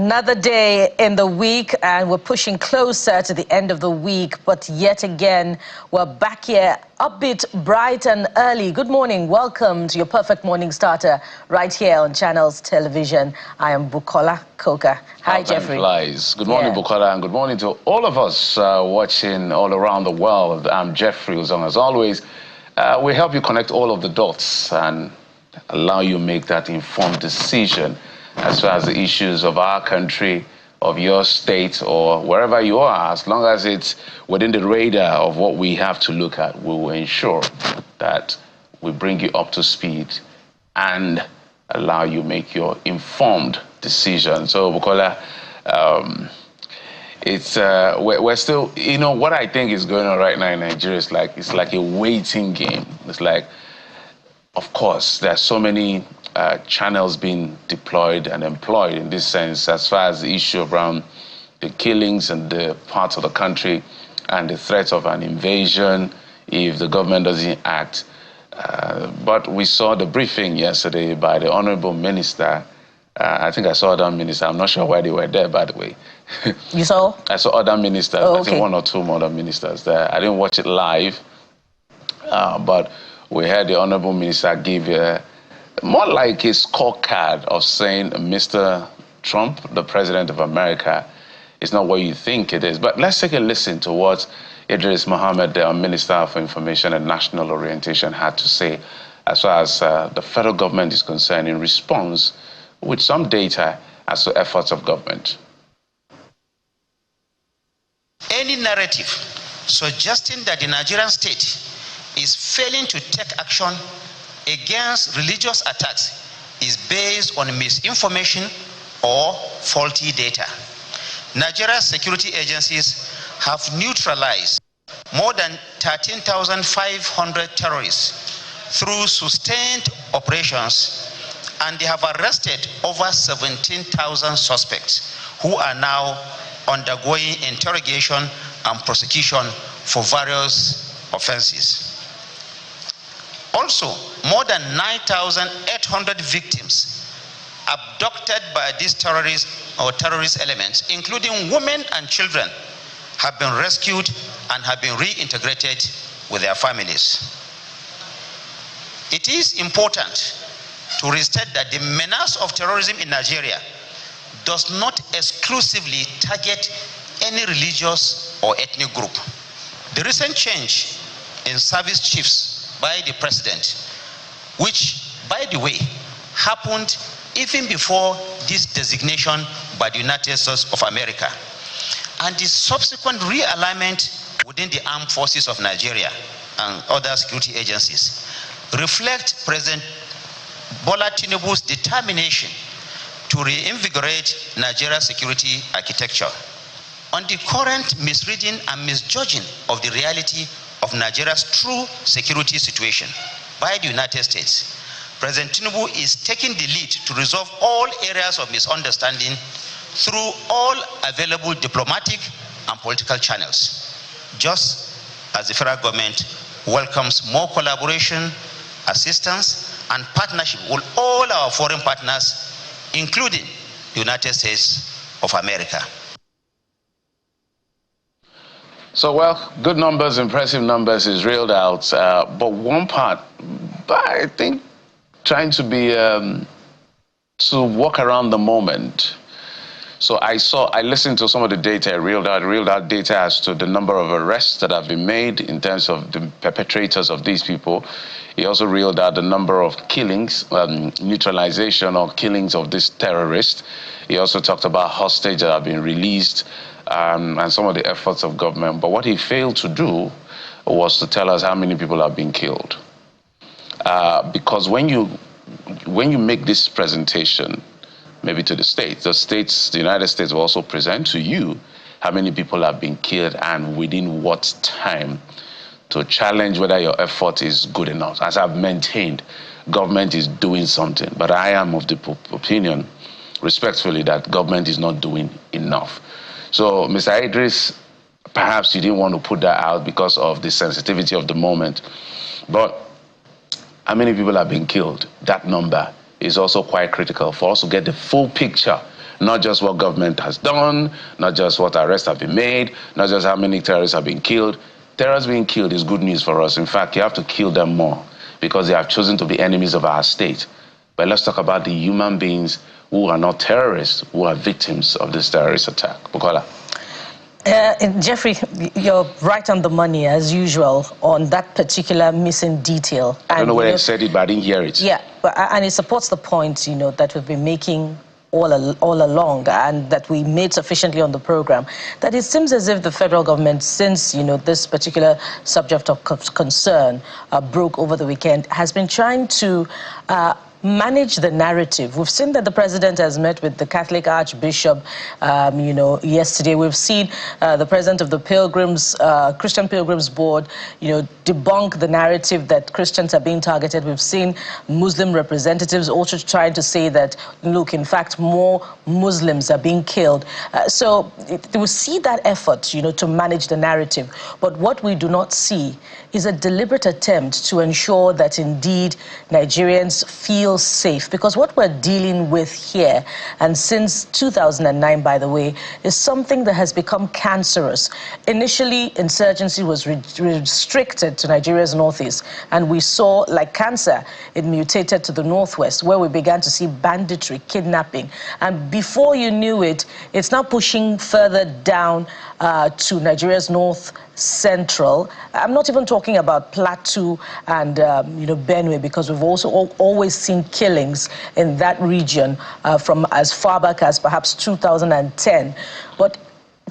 Another day in the week, and we're pushing closer to the end of the week. But yet again, we're back here, upbeat, bright and early. Good morning. Welcome to your perfect morning starter right here on Channels Television. I am Bukola Koka. Hi, Jeffrey. Good morning, Bukola, and good morning to all of us watching all around the world. I'm Jeffrey Uzong. As always, we help you connect all of the dots and allow you make that informed decision as far as the issues of our country, of your state, or wherever you are. As long as it's within the radar of what we have to look at, we will ensure that we bring you up to speed and allow you make your informed decision. So, Bukola, we're still, you know, what I think is going on right now in Nigeria is it's like a waiting game. It's like, of course, there are so many channels being deployed and employed in this sense as far as the issue around the killings in the parts of the country and the threat of an invasion if the government doesn't act. But we saw the briefing yesterday by the Honorable Minister. I think I saw other ministers. I'm not sure why they were there, by the way. You saw? I saw other ministers. Oh, okay. I think one or two other ministers there. I didn't watch it live, but we heard the Honorable Minister give more like a scorecard of saying Mr. Trump, the President of America, is not what you think it is. But let's take a listen to what Idris Mohammed, the Minister for Information and National Orientation, had to say as far as the federal government is concerned in response with some data as to efforts of government. Any narrative suggesting that the Nigerian state is failing to take action against religious attacks is based on misinformation or faulty data. Nigeria's security agencies have neutralized more than 13,500 terrorists through sustained operations, and they have arrested over 17,000 suspects who are now undergoing interrogation and prosecution for various offenses. Also, more than 9,800 victims abducted by these terrorist elements, including women and children, have been rescued and have been reintegrated with their families. It is important to restate that the menace of terrorism in Nigeria does not exclusively target any religious or ethnic group. The recent change in service chiefs by the president, which, by the way, happened even before this designation by the United States of America, and the subsequent realignment within the armed forces of Nigeria and other security agencies, reflect President Bola Tinubu's determination to reinvigorate Nigeria's security architecture. On the current misreading and misjudging of the reality of Nigeria's true security situation by the United States, President Tinubu is taking the lead to resolve all areas of misunderstanding through all available diplomatic and political channels, just as the federal government welcomes more collaboration, assistance, and partnership with all our foreign partners, including the United States of America. So, well, good numbers, impressive numbers is reeled out. But one part, I think, trying to be, to walk around the moment. So I listened to some of the data, reeled out data as to the number of arrests that have been made in terms of the perpetrators of these people. He also reeled out the number of killings, neutralization or killings of these terrorists. He also talked about hostages that have been released, and some of the efforts of government. But what he failed to do was to tell us how many people have been killed. Because when you make this presentation, maybe to the states, the United States will also present to you how many people have been killed and within what time, to challenge whether your effort is good enough. As I've maintained, government is doing something, but I am of the opinion, respectfully, that government is not doing enough. So, Mr. Idris, perhaps you didn't want to put that out because of the sensitivity of the moment, but how many people have been killed? That number is also quite critical for us to get the full picture Not just what government has done, not just what arrests have been made, not just how many terrorists have been killed. Terrorists being killed is good news for us. In fact, you have to kill them more because they have chosen to be enemies of our state. But let's talk about the human beings who are not terrorists, who are victims of this terrorist attack. Bukola. Jeffrey, you're right on the money, as usual, on that particular missing detail. I don't know whether I said it, but I didn't hear it. Yeah, and it supports the point, that we've been making all along, and that we made sufficiently on the program, that it seems as if the federal government, since, this particular subject of concern broke over the weekend, has been trying to manage the narrative. We've seen that the president has met with the Catholic Archbishop, yesterday. We've seen the president of the Christian Pilgrims Board, debunk the narrative that Christians are being targeted. We've seen Muslim representatives also trying to say that, look, in fact, more Muslims are being killed. So we see that effort, to manage the narrative. But what we do not see is a deliberate attempt to ensure that indeed Nigerians feel safe, because what we're dealing with here, and since 2009, by the way, is something that has become cancerous. Initially, insurgency was restricted to Nigeria's northeast, and we saw, like cancer, it mutated to the northwest, where we began to see banditry, kidnapping, and before you knew it, it's now pushing further down to Nigeria's north central. I'm not even talking about Plateau and Benue, because we've also always seen killings in that region from as far back as perhaps 2010, but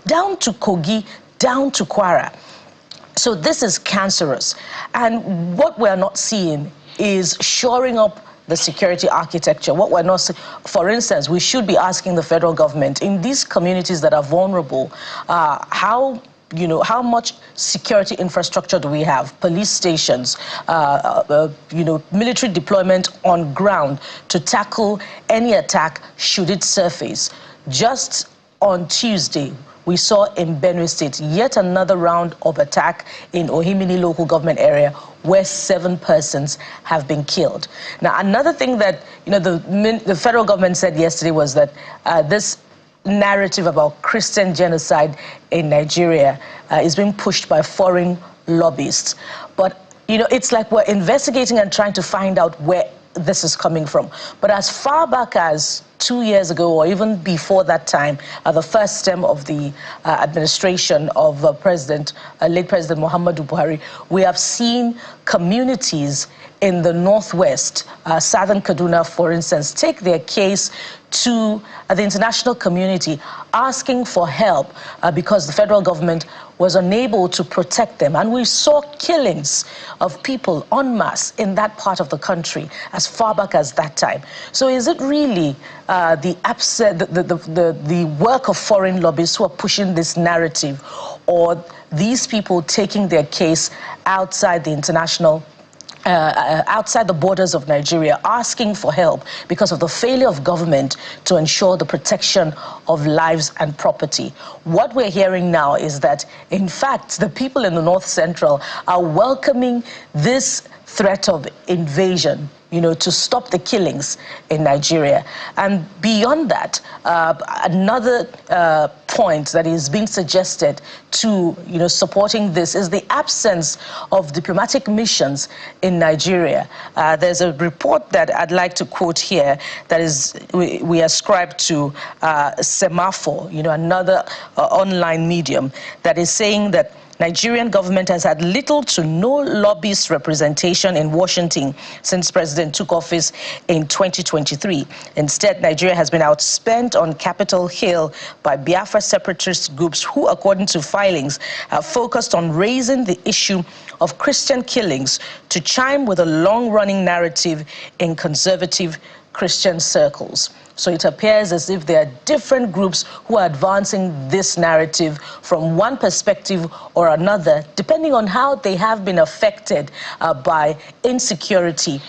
down to Kogi, down to Kwara. So this is cancerous, and what we're not seeing is shoring up the security architecture. What we're not seeing, for instance, we should be asking the federal government in these communities that are vulnerable, how much security infrastructure do we have? Police stations, military deployment on ground to tackle any attack should it surface. Just on Tuesday, we saw in Benue State yet another round of attack in Ohimini local government area, where 7 persons have been killed. Now, another thing that the federal government said yesterday was that this narrative about Christian genocide in Nigeria is being pushed by foreign lobbyists. But, it's like we're investigating and trying to find out where this is coming from. But as far back as 2 years ago, or even before that time, the first stem of the administration of late President Muhammadu Buhari, we have seen communities in the northwest, southern Kaduna, for instance, take their case to the international community, asking for help because the federal government was unable to protect them. And we saw killings of people en masse in that part of the country as far back as that time. So is it really the work of foreign lobbyists who are pushing this narrative, or these people taking their case outside the international outside the borders of Nigeria, asking for help because of the failure of government to ensure the protection of lives and property? What we're hearing now is that, in fact, the people in the North Central are welcoming this threat of invasion, to stop the killings in Nigeria. And beyond that, another point that is being suggested to, supporting this is the absence of diplomatic missions in Nigeria. There's a report that I'd like to quote here that is, we ascribe to Semaphore, another online medium, that is saying that Nigerian government has had little to no lobbyist representation in Washington since President took office in 2023. Instead, Nigeria has been outspent on Capitol Hill by Biafra separatist groups who, according to filings, have focused on raising the issue of Christian killings to chime with a long-running narrative in conservative Christian circles. So it appears as if there are different groups who are advancing this narrative from one perspective or another, depending on how they have been affected by insecurity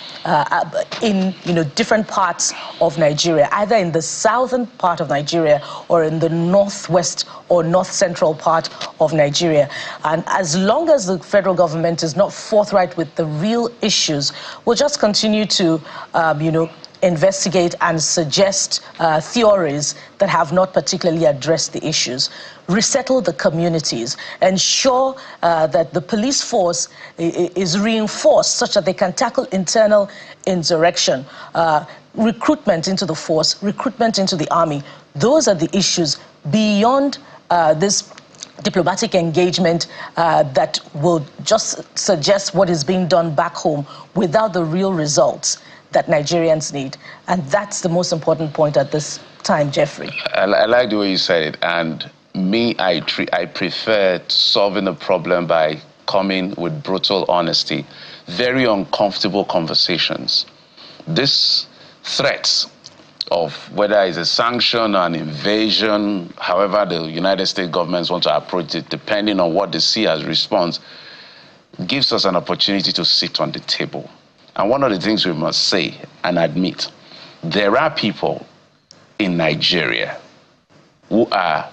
in different parts of Nigeria, either in the southern part of Nigeria or in the northwest or north central part of Nigeria. And as long as the federal government is not forthright with the real issues, we'll just continue to investigate and suggest theories that have not particularly addressed the issues. Resettle the communities. Ensure that the police force is reinforced such that they can tackle internal insurrection. Recruitment into the force, recruitment into the army. Those are the issues beyond this diplomatic engagement that will just suggest what is being done back home without the real results that Nigerians need. And that's the most important point at this time, Jeffrey. I like the way you said it. And me, I prefer solving the problem by coming with brutal honesty, very uncomfortable conversations. This threats of whether it's a sanction or an invasion, however the United States governments want to approach it, depending on what they see as response, gives us an opportunity to sit on the table. And one of the things we must say and admit, there are people in Nigeria who are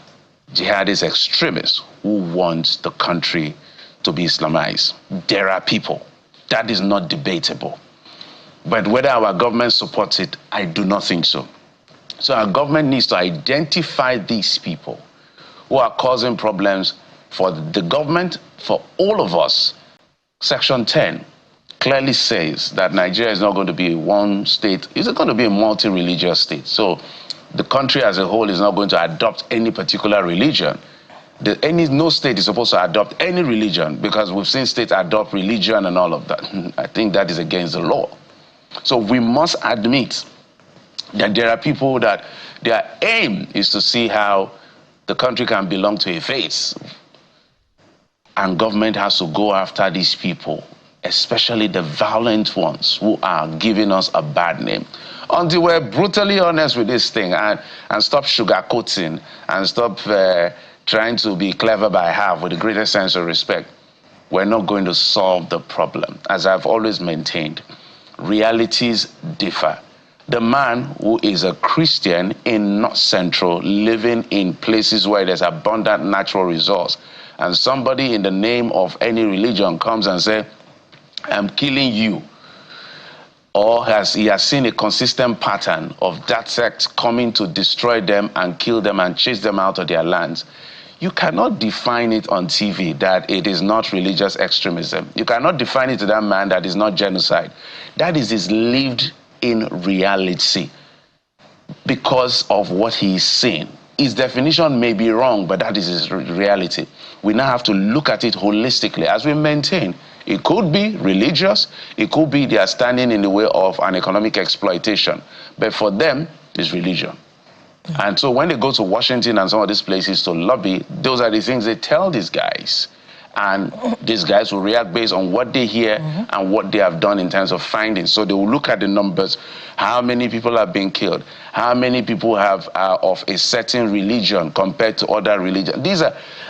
jihadist extremists who want the country to be Islamized. There are people. That is not debatable. But whether our government supports it, I do not think so. So our government needs to identify these people who are causing problems for the government, for all of us. Section 10 clearly says that Nigeria is not going to be one state, it's going to be a multi-religious state. So the country as a whole is not going to adopt any particular religion. No state is supposed to adopt any religion, because we've seen states adopt religion and all of that. I think that is against the law. So we must admit that there are people that their aim is to see how the country can belong to a faith. And government has to go after these people, especially the violent ones who are giving us a bad name. Until we're brutally honest with this thing and stop sugarcoating and stop trying to be clever by half with the greatest sense of respect, we're not going to solve the problem. As I've always maintained, realities differ. The man who is a Christian in North Central, living in places where there's abundant natural resource, and somebody in the name of any religion comes and says, I'm killing you, or he has seen a consistent pattern of that sect coming to destroy them and kill them and chase them out of their lands, you cannot define it on TV that it is not religious extremism. You cannot define it to that man that is not genocide. That is his lived in reality because of what he is seeing. His definition may be wrong, but that is his reality. We now have to look at it holistically as we maintain. It could be religious, it could be they are standing in the way of an economic exploitation, but for them, it's religion. And so when they go to Washington and some of these places to lobby, those are the things they tell these guys. And these guys will react based on what they hear and what they have done in terms of findings. So they will look at the numbers, how many people have been killed, how many people have of a certain religion compared to other religions.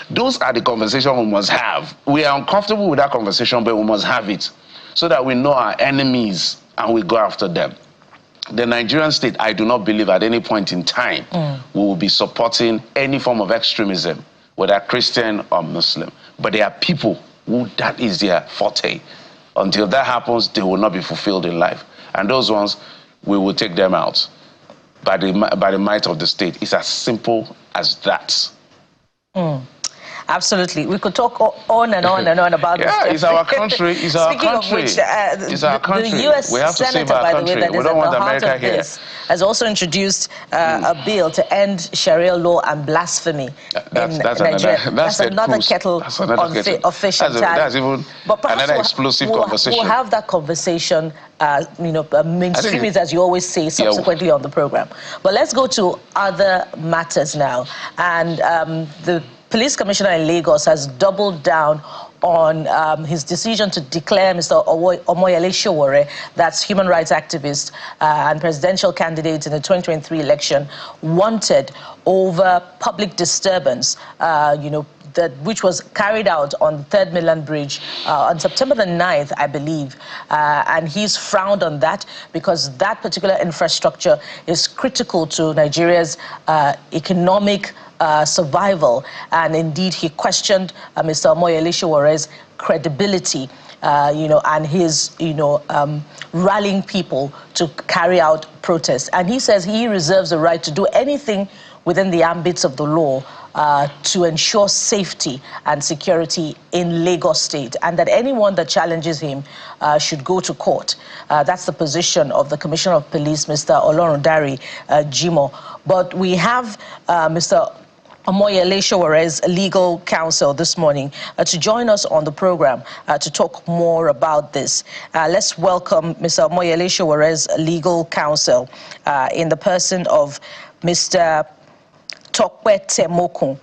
Those are the conversations we must have. We are uncomfortable with that conversation, but we must have it so that we know our enemies and we go after them. The Nigerian state, I do not believe at any point in time we will be supporting any form of extremism, whether Christian or Muslim. But there are people who that is their forte. Until that happens, they will not be fulfilled in life. And those ones, we will take them out by the might of the state. It's as simple as that. Absolutely. We could talk on and on and on about this. Yeah, it's our country. It's our country. Speaking of which, it's our country. The U.S. We have to Senator, save our by the country. way, that We is don't at want the heart America of here. this, has also introduced a bill to end Sharia law and blasphemy in Nigeria. That's another kettle of fish and tally. That's even another explosive conversation. We'll have that conversation, mainstream it, as you always say, subsequently on the program. But let's go to other matters now. And the Police Commissioner in Lagos has doubled down on his decision to declare Mr. Omoyele Sowore, that's human rights activist and presidential candidate in the 2023 election, wanted over public disturbance, which was carried out on the 3rd Mainland Bridge on September the 9th, I believe. And he's frowned on that because that particular infrastructure is critical to Nigeria's economic survival. And indeed, he questioned Mr. Omoyele Sowore's Sowore's credibility, and his, rallying people to carry out protests. And he says he reserves the right to do anything within the ambits of the law to ensure safety and security in Lagos State, and that anyone that challenges him should go to court. That's the position of the Commissioner of Police, Mr. Olorundare Jimoh. But we have Mr. Omoyele Sowore's legal counsel this morning to join us on the program to talk more about this. Let's welcome Mr. Omoyele Sowore's legal counsel in the person of Mr. Tokwe Temokun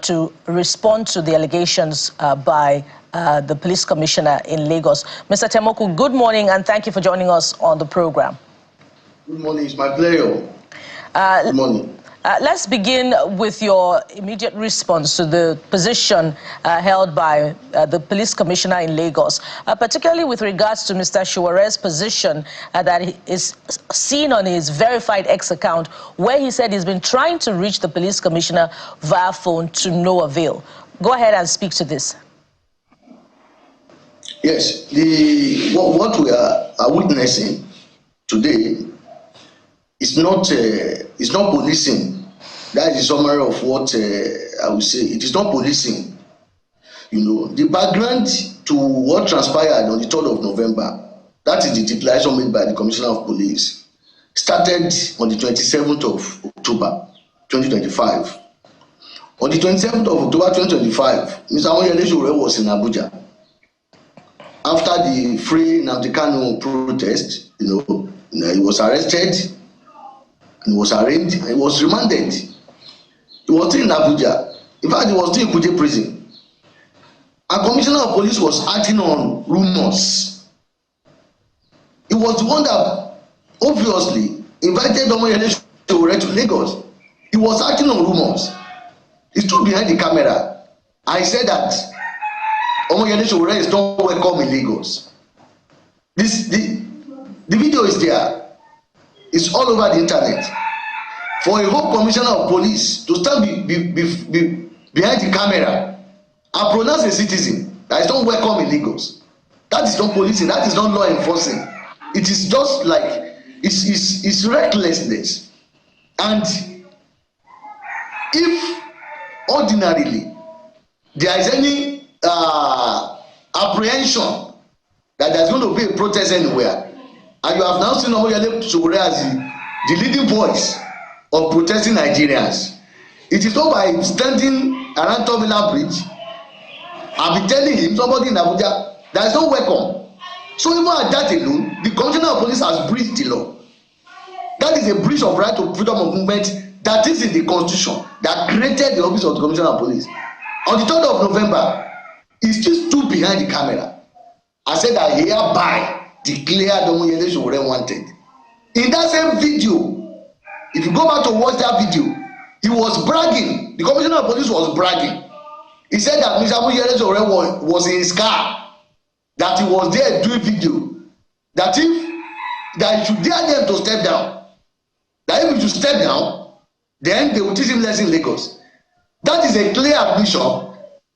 to respond to the allegations by the police commissioner in Lagos. Mr. Temokun, good morning and thank you for joining us on the program. Good morning, it's my pleasure. Good morning. Let's begin with your immediate response to the position held by the police commissioner in Lagos, particularly with regards to Mr. Sowore's position that is seen on his verified X account, where he said he's been trying to reach the police commissioner via phone to no avail. Go ahead and speak to this. Yes, what we are witnessing today is not policing. That is a summary of what I would say. It is not policing. The background to what transpired on the 3rd of November, that is the declaration made by the Commissioner of Police, started on the 27th of October 2025. On the 27th of October 2025, Mr. Omoyele Sowore was in Abuja. After the Free Nnamdi Kanu protest, he was arrested, he was arraigned, he was remanded. He was still in Abuja. In fact, he was still in Kuje prison. And Commissioner of Police was acting on rumors. He was the one that obviously invited Omoyele Sowore to Lagos. He was acting on rumors. He stood behind the camera and he said that Omoyele Sowore is not welcome in Lagos. The video is there. It's all over the internet. For a whole commissioner of police to stand behind the camera and pronounce a citizen that is not welcome in Lagos, that is not policing, that is not law enforcing. It is just like it's recklessness. And if ordinarily there is any apprehension that there's going to be a protest anywhere, and you have now seen Omoyele Sowore as the leading voice of protesting Nigerians, it is not by standing around Tomila Bridge and be telling him, somebody in Abuja, there is no welcome. So even at that alone, the Commissioner of Police has breached the law. That is a breach of right to freedom of movement that is in the Constitution that created the office of the Commissioner of Police. On the 3rd of November, he still stood behind the camera and said that he hereby declared Omoyele Sowore wanted. In that same video, if you go back to watch that video, he was bragging. The Commissioner of Police was bragging. He said that Mr. Omoyele Sowore was in his car, that he was there doing video, that he should dare them to step down, that if he should step down, then they will teach him lesson in Lagos. That is a clear admission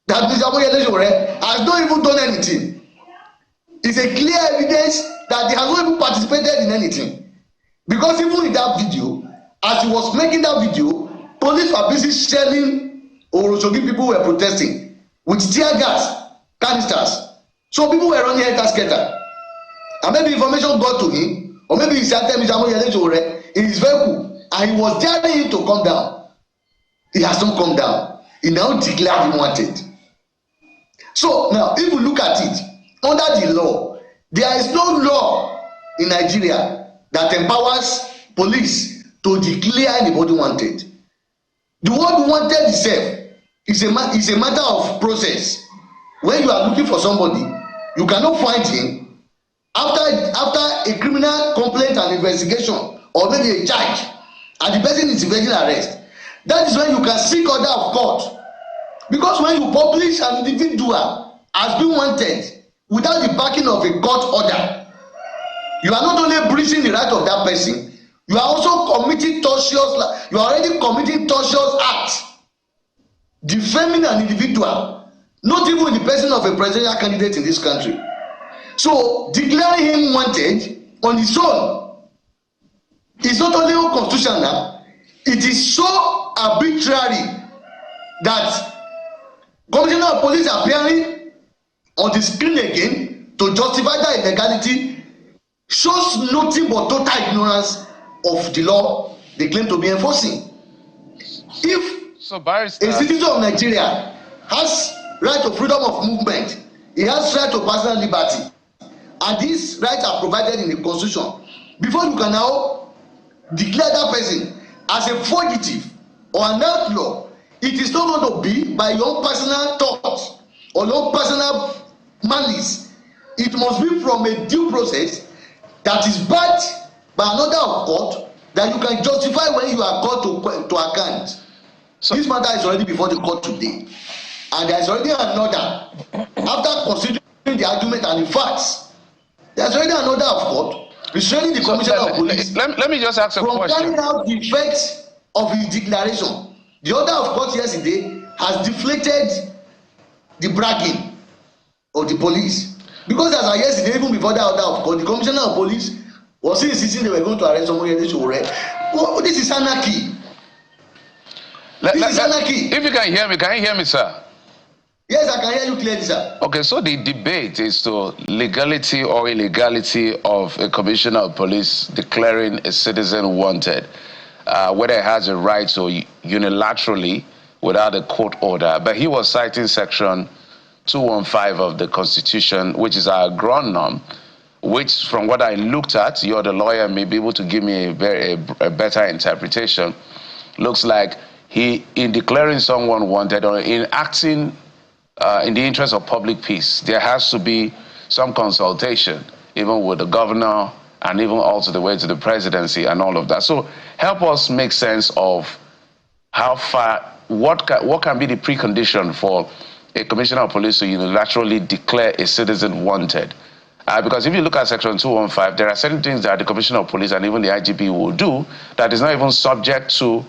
that Mr. Omoyele Sowore has not even done anything. It's a clear evidence that he has not even participated in anything. Because even in that video, as he was making that video, police were busy shelling Oroshogi people who were protesting with tear gas canisters. So people were running helter-skelter. And maybe information got to him, or maybe he said Mr. Omoyele Sowore in his vehicle, and he was daring him to come down. He has not come down. He now declared him wanted. So now, if you look at it, under the law, there is no law in Nigeria that empowers police to declare anybody wanted. The word wanted itself is a matter of process. When you are looking for somebody, you cannot find him after a criminal complaint and investigation, or maybe a charge, and the person is evading arrest. That is when you can seek order of court. Because when you publish an individual as being wanted without the backing of a court order, you are not only breaching the right of that person, you are also committing tortious acts, defaming an individual, not even in the person of a presidential candidate in this country. So declaring him wanted on his own is not only unconstitutional, it is so arbitrary that Commissioner of Police appearing on the screen again to justify that illegality shows nothing but total ignorance of the law they claim to be enforcing. If a citizen of Nigeria has right to freedom of movement, he has right to personal liberty, and these rights are provided in the Constitution, before you can now declare that person as a fugitive or an outlaw, it is not going to be by your own personal thoughts or your own personal malice. It must be from a due process that is backed by another of court that you can justify when you are called to account. So this matter is already before the court today, and there is already another, after considering the argument and the facts, there is already another of court restraining the Commissioner of Police. Let me just ask a question. From carrying out the effects of his declaration. The order of court yesterday has deflated the bragging of the police, because as I yesterday, even before that order of court, the Commissioner of Police was insisting they were going to arrest someone in Sowore. Oh, this is anarchy. This is anarchy. If you can you hear me, sir? Yes, I can hear you clearly, sir. Okay, so the debate is to legality or illegality of a Commissioner of Police declaring a citizen wanted, whether he has a right to unilaterally without a court order. But he was citing Section 215 of the Constitution, which is our ground norm, which, from what I looked at, you're the lawyer, may be able to give me a better interpretation. Looks like he, in declaring someone wanted or in acting in the interest of public peace, there has to be some consultation, even with the governor and even also the way to the presidency and all of that. So help us make sense of how far, what can be the precondition for a Commissioner of Police to unilaterally declare a citizen wanted. Because if you look at Section 215, there are certain things that the Commissioner of Police and even the IGP will do that is not even subject to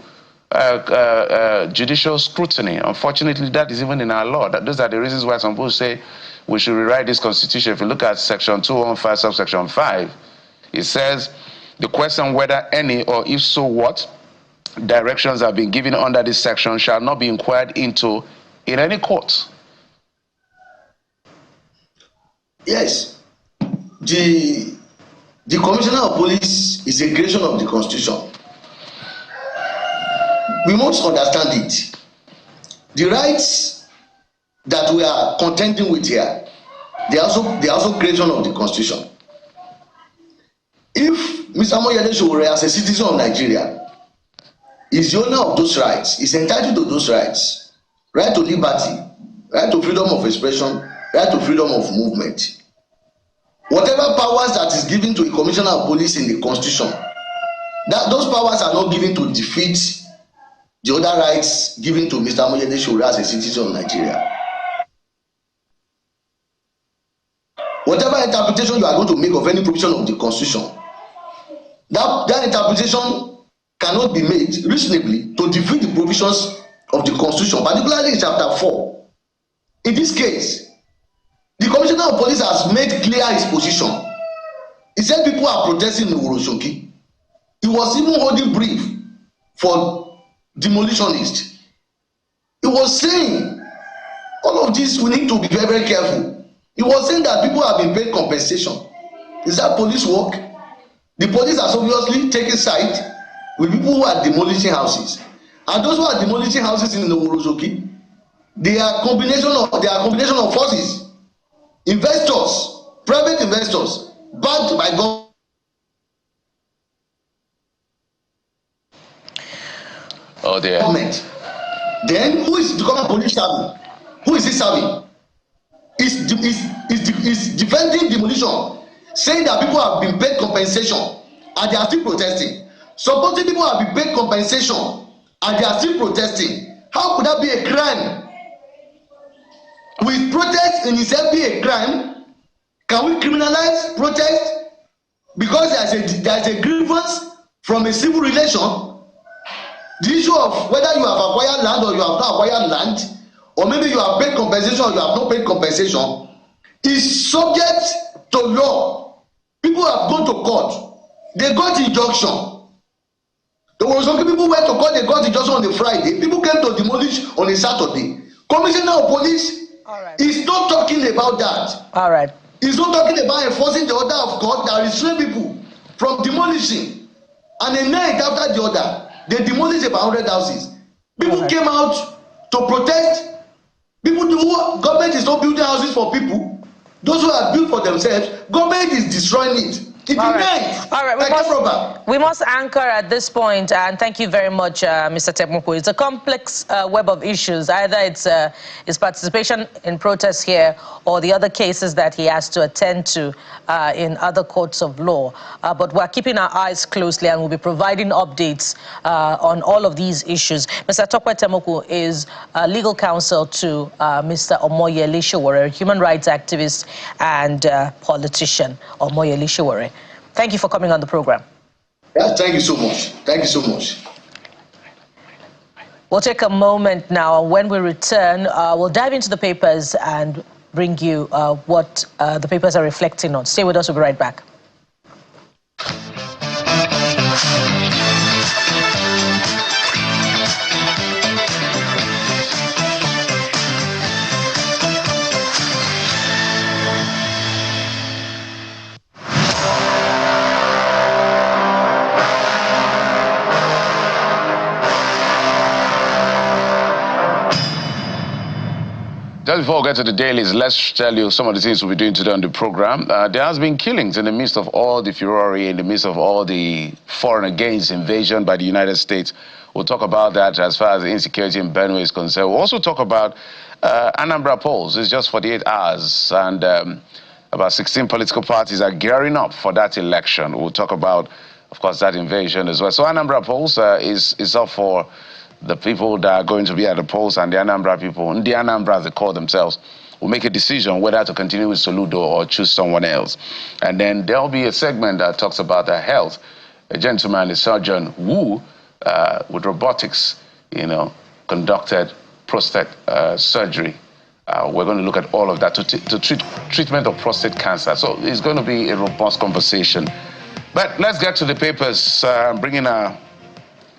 judicial scrutiny. Unfortunately, that is even in our law. Those are the reasons why some people say we should rewrite this Constitution. If you look at Section 215, subsection 5, it says the question whether any or if so what directions have been given under this section shall not be inquired into in any court. Yes. The Commissioner of Police is a creation of the Constitution. We must understand it. The rights that we are contending with here, they are also creation of the Constitution. If Mr. Moyele Sowore, as a citizen of Nigeria, is the owner of those rights, is entitled to those rights, right to liberty, right to freedom of expression, right to freedom of movement. Whatever powers that is given to a Commissioner of Police in the Constitution, that those powers are not given to defeat the other rights given to Mr. Moyele Sowore as a citizen of Nigeria. Whatever interpretation you are going to make of any provision of the Constitution, that interpretation cannot be made reasonably to defeat the provisions of the Constitution, particularly in Chapter 4. In this case, the Commissioner of Police has made clear his position. He said people are protesting in Oroshoki. He was even holding brief for demolitionists. He was saying all of this, we need to be very, very careful. He was saying that people have been paid compensation. Is that police work? The police has obviously taken side with people who are demolishing houses. And those who are demolishing houses in the Oroshoki, they are a combination of forces. Investors, private investors, backed by government. Then who is the government police serving? Who is he serving? Is defending demolition, saying that people have been paid compensation and they are still protesting. Supposing people have been paid compensation and they are still protesting, how could that be a crime? Will protest in itself be a crime? Can we criminalize protest because there is a grievance from a civil relation? The issue of whether you have acquired land or you have not acquired land, or maybe you have paid compensation or you have not paid compensation, is subject to law. People have gone to court. They got injunction. There were some people who went to court, they got injunction on a Friday. People came to demolish on a Saturday. Commissioner of Police is not talking about that. All right. He's not talking about enforcing the order of court that restrain people from demolishing. And a night after the order, they demolished about 100 houses. People came out to protest. People do what? Government is not building houses for people. Those who are built for themselves, government is destroying it. It remains. All right. We must anchor at this point, and thank you very much, Mr. Temoko. It's a complex web of issues. Either it's his participation in protests here or the other cases that he has to attend to in other courts of law. But we're keeping our eyes closely, and we'll be providing updates on all of these issues. Mr. Tokwe Temoko is legal counsel to Mr. Omoyele Sowore, human rights activist and politician. Omoyele Sowore. Thank you for coming on the program. Yeah, thank you so much. Thank you so much. We'll take a moment now. When we return, we'll dive into the papers and bring you what the papers are reflecting on. Stay with us. We'll be right back. Just before we get to the dailies, let's tell you some of the things we'll be doing today on the program. There has been killings in the midst of all the furore, in the midst of all the foreign against invasion by the United States. We'll talk about that as far as the insecurity in Benue is concerned. We'll also talk about Anambra polls. It's just 48 hours, and about 16 political parties are gearing up for that election. We'll talk about, of course, that invasion as well. So Anambra polls is up for the people that are going to be at the polls, and the Anambra people, the Anambra, they call themselves, will make a decision whether to continue with Soludo or choose someone else. And then there'll be a segment that talks about their health. A gentleman, a surgeon who, with robotics, conducted prostate surgery. We're going to look at all of that to treatment of prostate cancer. So it's going to be a robust conversation. But let's get to the papers. Bringing our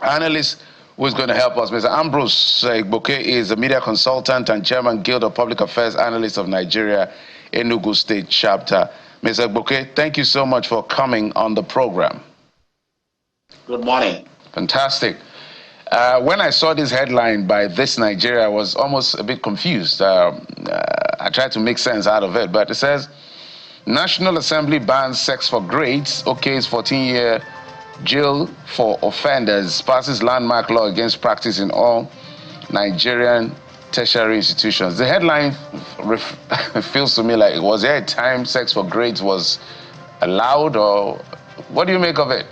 analyst who is going to help us. Mr. Ambrose Igboke is a media consultant and Chairman Guild of Public Affairs Analysts of Nigeria, Enugu State Chapter. Mr. Igboke, thank you so much for coming on the program. Good morning. Fantastic. When I saw this headline by This Nigeria, I was almost a bit confused. I tried to make sense out of it, but it says, National Assembly bans sex for grades, okays 14-year jail for offenders, passes landmark law against practice in all Nigerian tertiary institutions. The headline feels to me like, was there a time sex for grades was allowed, or what do you make of it?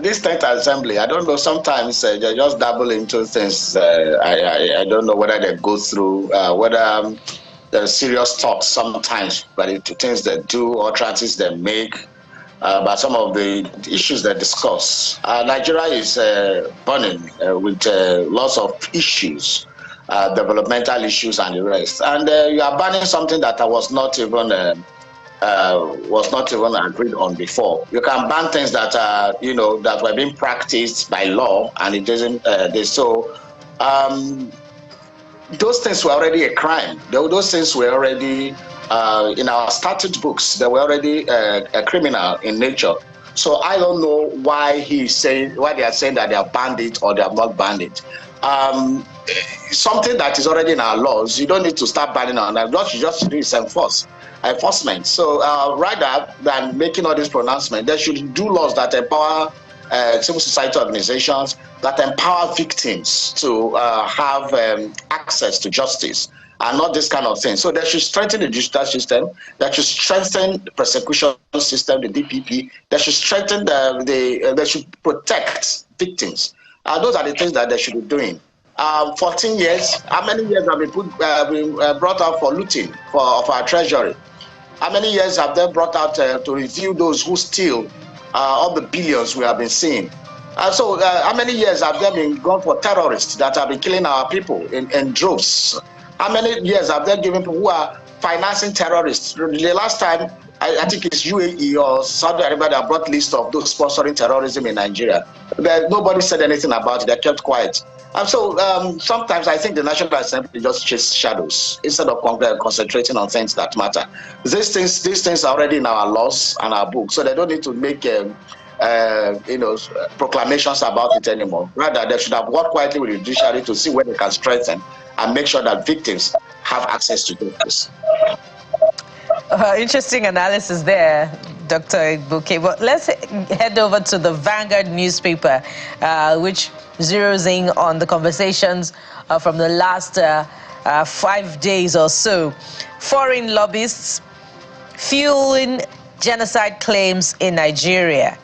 This state assembly, I don't know, sometimes they just dabble into things. I don't know whether they go through, whether there's serious talks sometimes, but into things they do or utterances they make, about some of the issues they discuss. Nigeria is burning with lots of issues, developmental issues and the rest. And you are banning something that was not even agreed on before. You can ban things that are, that were being practiced by law, and it doesn't. Those things were already a crime. Those things were already in our statute books. They were already a criminal in nature. So I don't know why they are saying that they have banned it or they have not banned it. Something that is already in our laws, you don't need to start banning on that. What you just do is enforcement. So rather than making all these pronouncements, they should do laws that empower civil society organizations, that empower victims to have access to justice, and not this kind of thing. So they should strengthen the judicial system, they should strengthen the prosecution system, the DPP, they should strengthen they should protect victims. Those are the things that they should be doing. 14 years, how many years have been brought out for looting of our treasury? How many years have they brought out to review those who steal all the billions we have been seeing? So how many years have there been gone for terrorists that have been killing our people in droves? How many years have they given people who are financing terrorists? The last time, I think it's UAE or Saudi Arabia that brought list of those sponsoring terrorism in Nigeria. Nobody said anything about it. They kept quiet. And so sometimes I think the National Assembly just chase shadows instead of concentrating on things that matter. These things are already in our laws and our books, so they don't need to make proclamations about it anymore. Rather, they should have worked quietly with the judiciary to see where they can strengthen and make sure that victims have access to justice. Interesting analysis there, Dr. Igboke. But let's head over to the Vanguard newspaper, which zeroes in on the conversations from the last 5 days or so. Foreign lobbyists fueling genocide claims in Nigeria.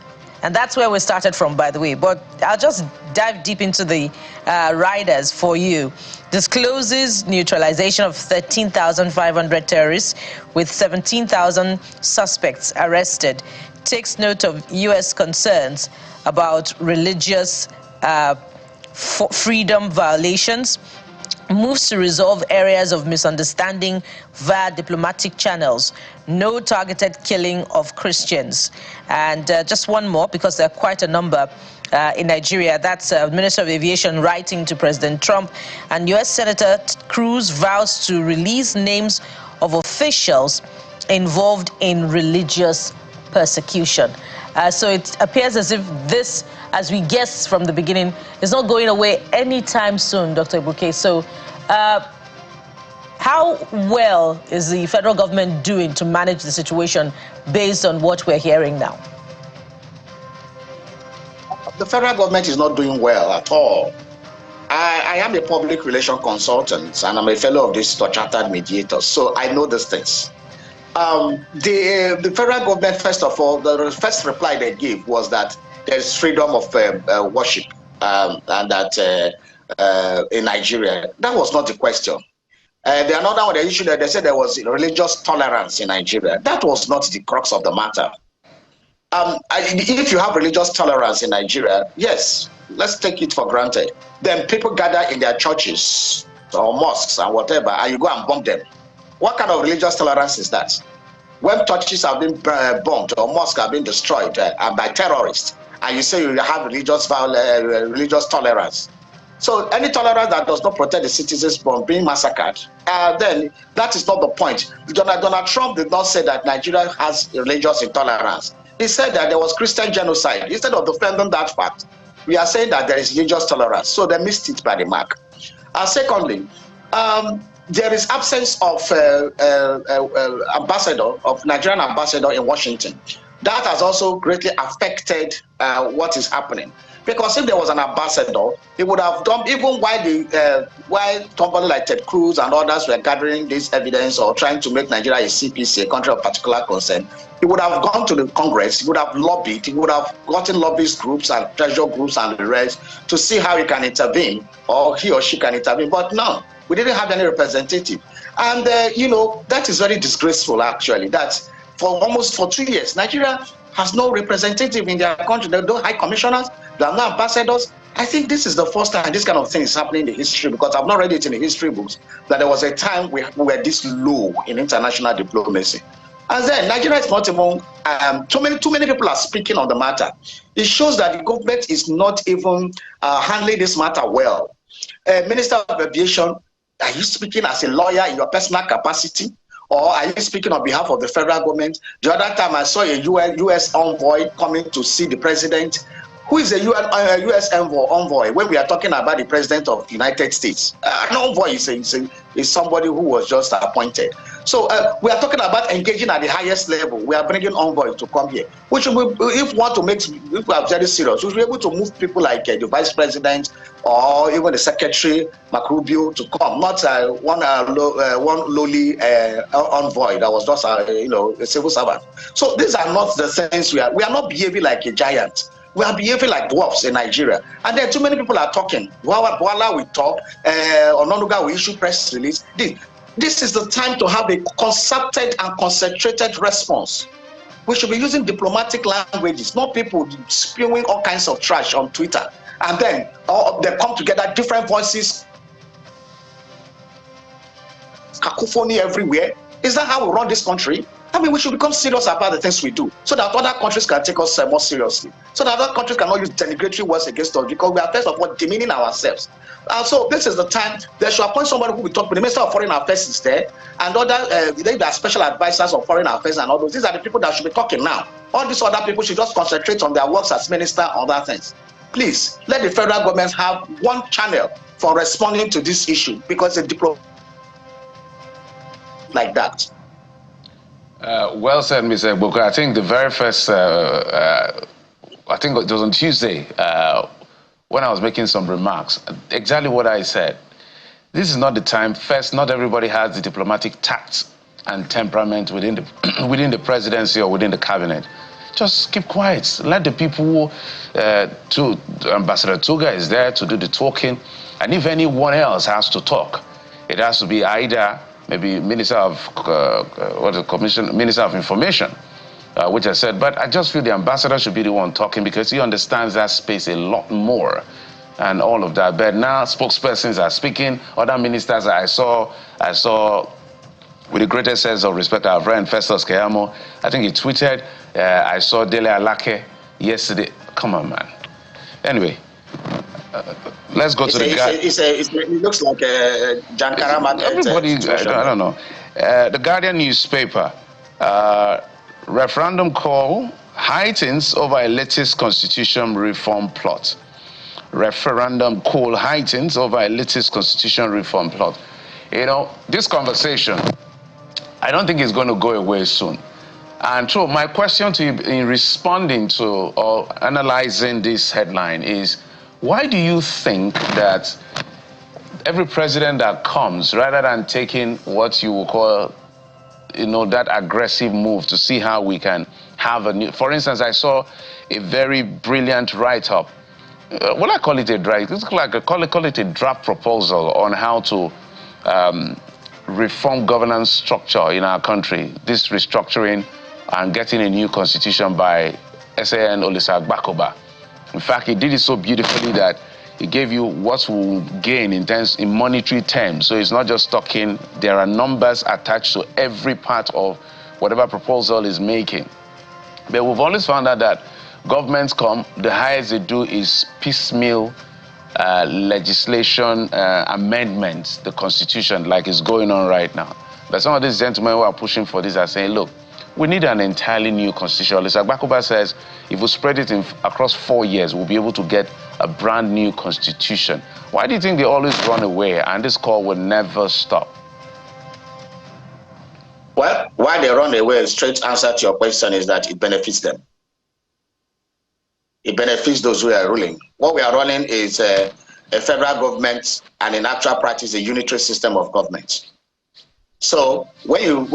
And that's where we started from, by the way. But I'll just dive deep into the riders for you. Discloses neutralization of 13,500 terrorists with 17,000 suspects arrested. Takes note of U.S. concerns about religious freedom violations. Moves to resolve areas of misunderstanding via diplomatic channels. No targeted killing of Christians. And just one more, because there are quite a number in Nigeria. That's Minister of Aviation writing to President Trump. And U.S. Senator Cruz vows to release names of officials involved in religious persecution. So it appears as if this, as we guessed from the beginning, is not going away anytime soon, Dr. Igboke. So how well is the federal government doing to manage the situation based on what we're hearing now? The federal government is not doing well at all. I am a public relation consultant and I'm a fellow of this chartered mediators, so I know these things. The federal government, first of all, the first reply they gave was that there's freedom of worship and that in Nigeria. That was not the question. The another one, the issue that they said there was religious tolerance in Nigeria. That was not the crux of the matter. If you have religious tolerance in Nigeria, yes, let's take it for granted. Then people gather in their churches or mosques and whatever, and you go and bomb them. What kind of religious tolerance is that? When churches have been bombed or mosques have been destroyed by terrorists, and you say you have religious tolerance. So any tolerance that does not protect the citizens from being massacred, then that is not the point. Donald Trump did not say that Nigeria has religious intolerance. He said that there was Christian genocide. Instead of defending that fact, we are saying that there is religious tolerance. So they missed it by the mark. Secondly, there is absence of Nigerian ambassador in Washington. That has also greatly affected what is happening. Because if there was an ambassador, he would have done, even while somebody like Ted Cruz and others were gathering this evidence or trying to make Nigeria a CPC, a country of particular concern, he would have gone to the Congress, he would have lobbied, he would have gotten lobbyist groups and treasure groups and the rest to see how he can intervene, or he or she can intervene. But no, we didn't have any representative. And, that is very disgraceful, actually, that for 2 years, Nigeria has no representative in their country. There are no high commissioners, there are no ambassadors. I think this is the first time this kind of thing is happening in the history, because I've not read it in the history books, that there was a time we were this low in international diplomacy. And then Nigeria is not even, too many people are speaking on the matter. It shows that the government is not even handling this matter well. Minister of Aviation, are you speaking as a lawyer in your personal capacity? Or are you speaking on behalf of the federal government? The other time I saw a U.S. envoy coming to see the president. Who is a U.S. envoy when we are talking about the president of the United States? An envoy is somebody who was just appointed. So we are talking about engaging at the highest level. We are bringing envoys to come here. Which if we are very serious, we should be able to move people like the vice president or even the secretary, Mark Rubio, to come. Not one lowly envoy that was just a civil servant. So these are not the things we are not behaving like a giant. We are behaving like dwarfs in Nigeria. And then too many people are talking. Voila will talk, Ononuga will issue press release. This is the time to have a concerted and concentrated response We should be using diplomatic languages, not people spewing all kinds of trash on Twitter. And then they come together, different voices, cacophony everywhere. Is that how we run this country? I mean, we should become serious about the things we do, so that other countries can take us more seriously, so that other countries cannot use denigratory words against us, because we are first of all demeaning ourselves. And so this is the time they should appoint somebody who will talk. The Minister of Foreign Affairs is there, and other they are special advisors of foreign affairs and all those. These are the people that should be talking now. All these other people should just concentrate on their works as minister or other things. Please let the federal government have one channel for responding to this issue, because the diplomacy like that. Well said, Mr. Boko. I think the very first, I think it was on Tuesday, when I was making some remarks, exactly what I said. This is not the time. First, not everybody has the diplomatic tact and temperament within the presidency or within the cabinet. Just keep quiet. Let the people, Ambassador Tuga is there to do the talking. And if anyone else has to talk, it has to be either maybe Minister of Minister of Information, which I said. But I just feel the ambassador should be the one talking, because he understands that space a lot more and all of that. But now spokespersons are speaking. Other ministers I saw with the greatest sense of respect, our friend Festus Keyamo, I think he tweeted. I saw Dele Alake yesterday. Come on, man. Anyway. Let's go to the guy. It looks like a Jan Karamat. Everybody, I don't know. The Guardian newspaper, referendum call heightens over a latest constitution reform plot. Referendum call heightens over a latest constitution reform plot. You know, this conversation, I don't think it's going to go away soon. And so my question to you in responding to or analyzing this headline is, why do you think that every president that comes, rather than taking what you will call, you know, that aggressive move to see how we can have a new... For instance, I saw a very brilliant write-up. Well, I call it a draft. It's like call it a draft proposal on how to reform governance structure in our country. This restructuring and getting a new constitution by SAN Olusegun. In fact, he did it so beautifully that he gave you what will gain in monetary terms. So it's not just talking. There are numbers attached to every part of whatever proposal is making. But we've always found out that governments come, the highest they do is piecemeal legislation amendments, the constitution, like is going on right now. But some of these gentlemen who are pushing for this are saying, look, we need an entirely new constitution. Olusegun says if we spread it across 4 years, we'll be able to get a brand new constitution. Why do you think they always run away and this call will never stop? Well, why they run away, straight answer to your question is that it benefits them. It benefits those who are ruling. What we are running is a federal government, and in actual practice, a unitary system of government. So when you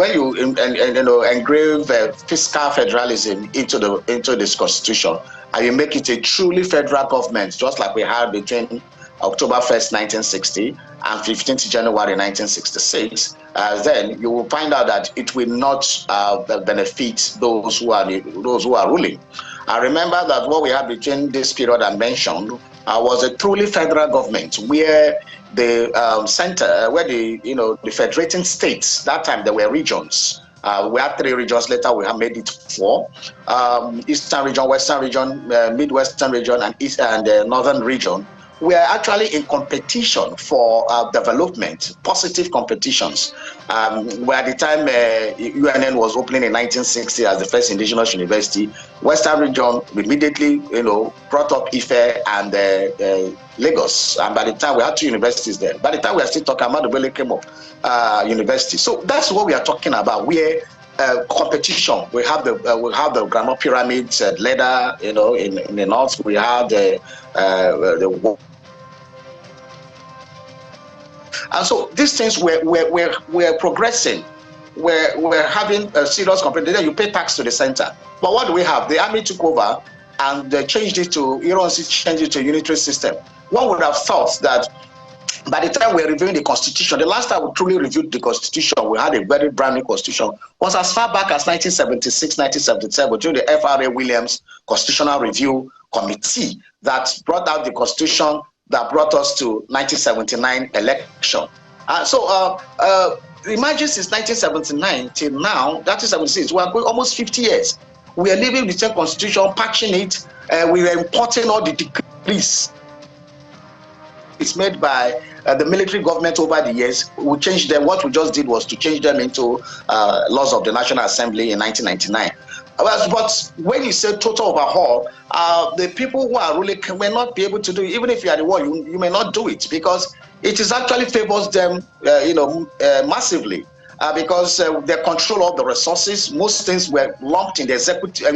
engrave fiscal federalism into this constitution, and you make it a truly federal government, just like we had between October 1st, 1960 and 15th January 1966, then you will find out that it will not benefit those who are ruling. I remember that what we had between this period I mentioned was a truly federal government, where the center, where the federating states, that time there were regions. We had 3 regions. Later we have made it 4: Eastern region, Western region, Midwestern region, and East and Northern region. We are actually in competition for development, positive competitions. Where at the time UNN was opening in 1960 as the first indigenous university, Western region immediately, brought up Ife and Lagos. And by the time we had 2 universities there, by the time we are still talking about the Benue came up university. So that's what we are talking about. Where competition. We have the Granite Pyramids, leather, in the north. We have the and so these things we're progressing. We're having a serious competition. You pay tax to the center, but what do we have? The army took over and they changed it to a unitary system. One would have thought that by the time we're reviewing the Constitution, the last time we truly reviewed the Constitution, we had a very brand new Constitution, was as far back as 1976, 1977, during the F.R.A. Williams Constitutional Review Committee that brought out the Constitution that brought us to 1979 election. Imagine since 1979 till now, 1976, we are going almost 50 years. We are living the same Constitution, patching it, we are importing all the decrees. It's made by the military government over the years. We changed them. What we just did was to change them into laws of the National Assembly in 1999. But when you say total overhaul, the people who are ruling may not be able to do it. Even if you are the one, you may not do it, because it is actually favors them, massively. Because they control all the resources. Most things were lumped in the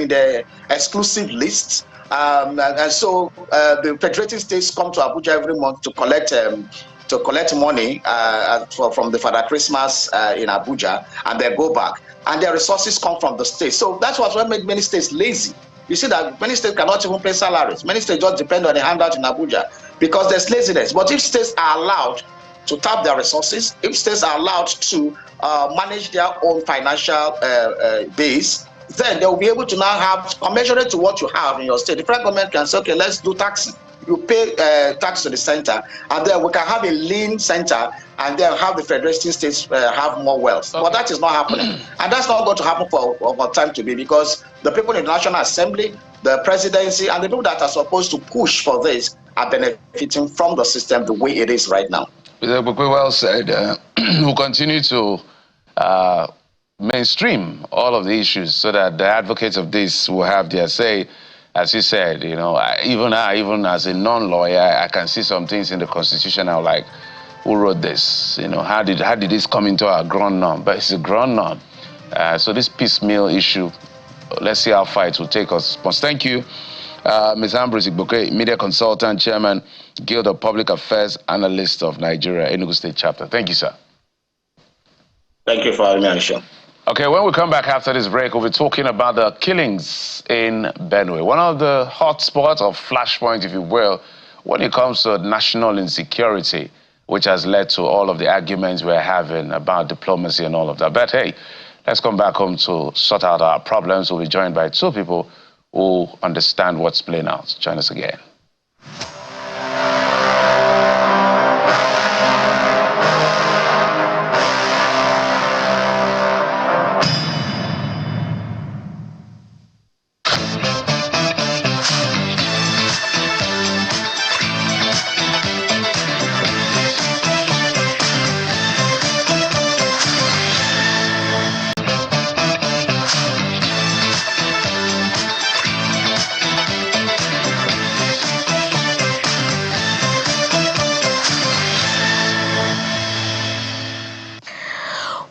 the exclusive lists. And so the federating states come to Abuja every month to collect money from the Father Christmas in Abuja, and they go back. And their resources come from the states. So that's what made many states lazy. You see that many states cannot even pay salaries. Many states just depend on the handout in Abuja because there's laziness. But if states are allowed to tap their resources, if states are allowed to manage their own financial base, then they will be able to now have, commensurate to what you have in your state. The federal government can say, okay, let's do taxing. You pay tax to the center, and then we can have a lean center, and then have the federating states have more wealth. Okay. But that is not happening. And that's not going to happen for time to be, because the people in the National Assembly, the presidency, and the people that are supposed to push for this are benefiting from the system the way it is right now. Well said. We'll continue to mainstream all of the issues so that the advocates of this will have their say. As you said, even as a non-lawyer, I can see some things in the Constitution. I'm like, who wrote this? How did this come into our ground norm? But it's a ground norm. So this piecemeal issue, let's see how far it will take us. But thank you, Ms. Ambrose Igboke, media consultant, chairman, Guild of Public Affairs Analyst of Nigeria, Enugu State Chapter. Thank you, sir. Thank you for having me on the show. Okay, when we come back after this break, we'll be talking about the killings in Benue, one of the hot spots or flashpoints, if you will, when it comes to national insecurity, which has led to all of the arguments we're having about diplomacy and all of that. But hey, let's come back home to sort out our problems. We'll be joined by two people who understand what's playing out. Join us again.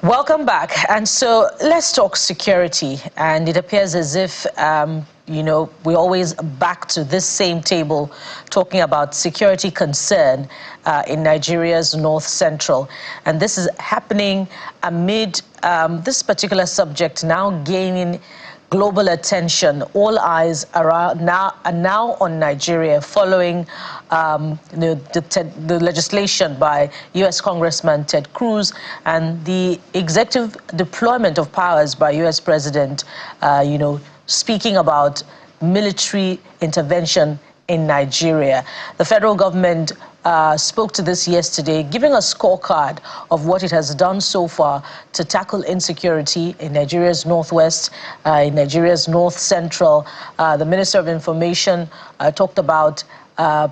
Welcome back. And so let's talk security. And it appears as if, we're always back to this same table talking about security concern in Nigeria's North Central. And this is happening amid this particular subject now gaining global attention. All eyes are now on Nigeria following the legislation by U.S. Congressman Ted Cruz and the executive deployment of powers by U.S. President, speaking about military intervention in Nigeria. The federal government spoke to this yesterday, giving a scorecard of what it has done so far to tackle insecurity in Nigeria's Northwest, in Nigeria's North Central. The Minister of Information talked about more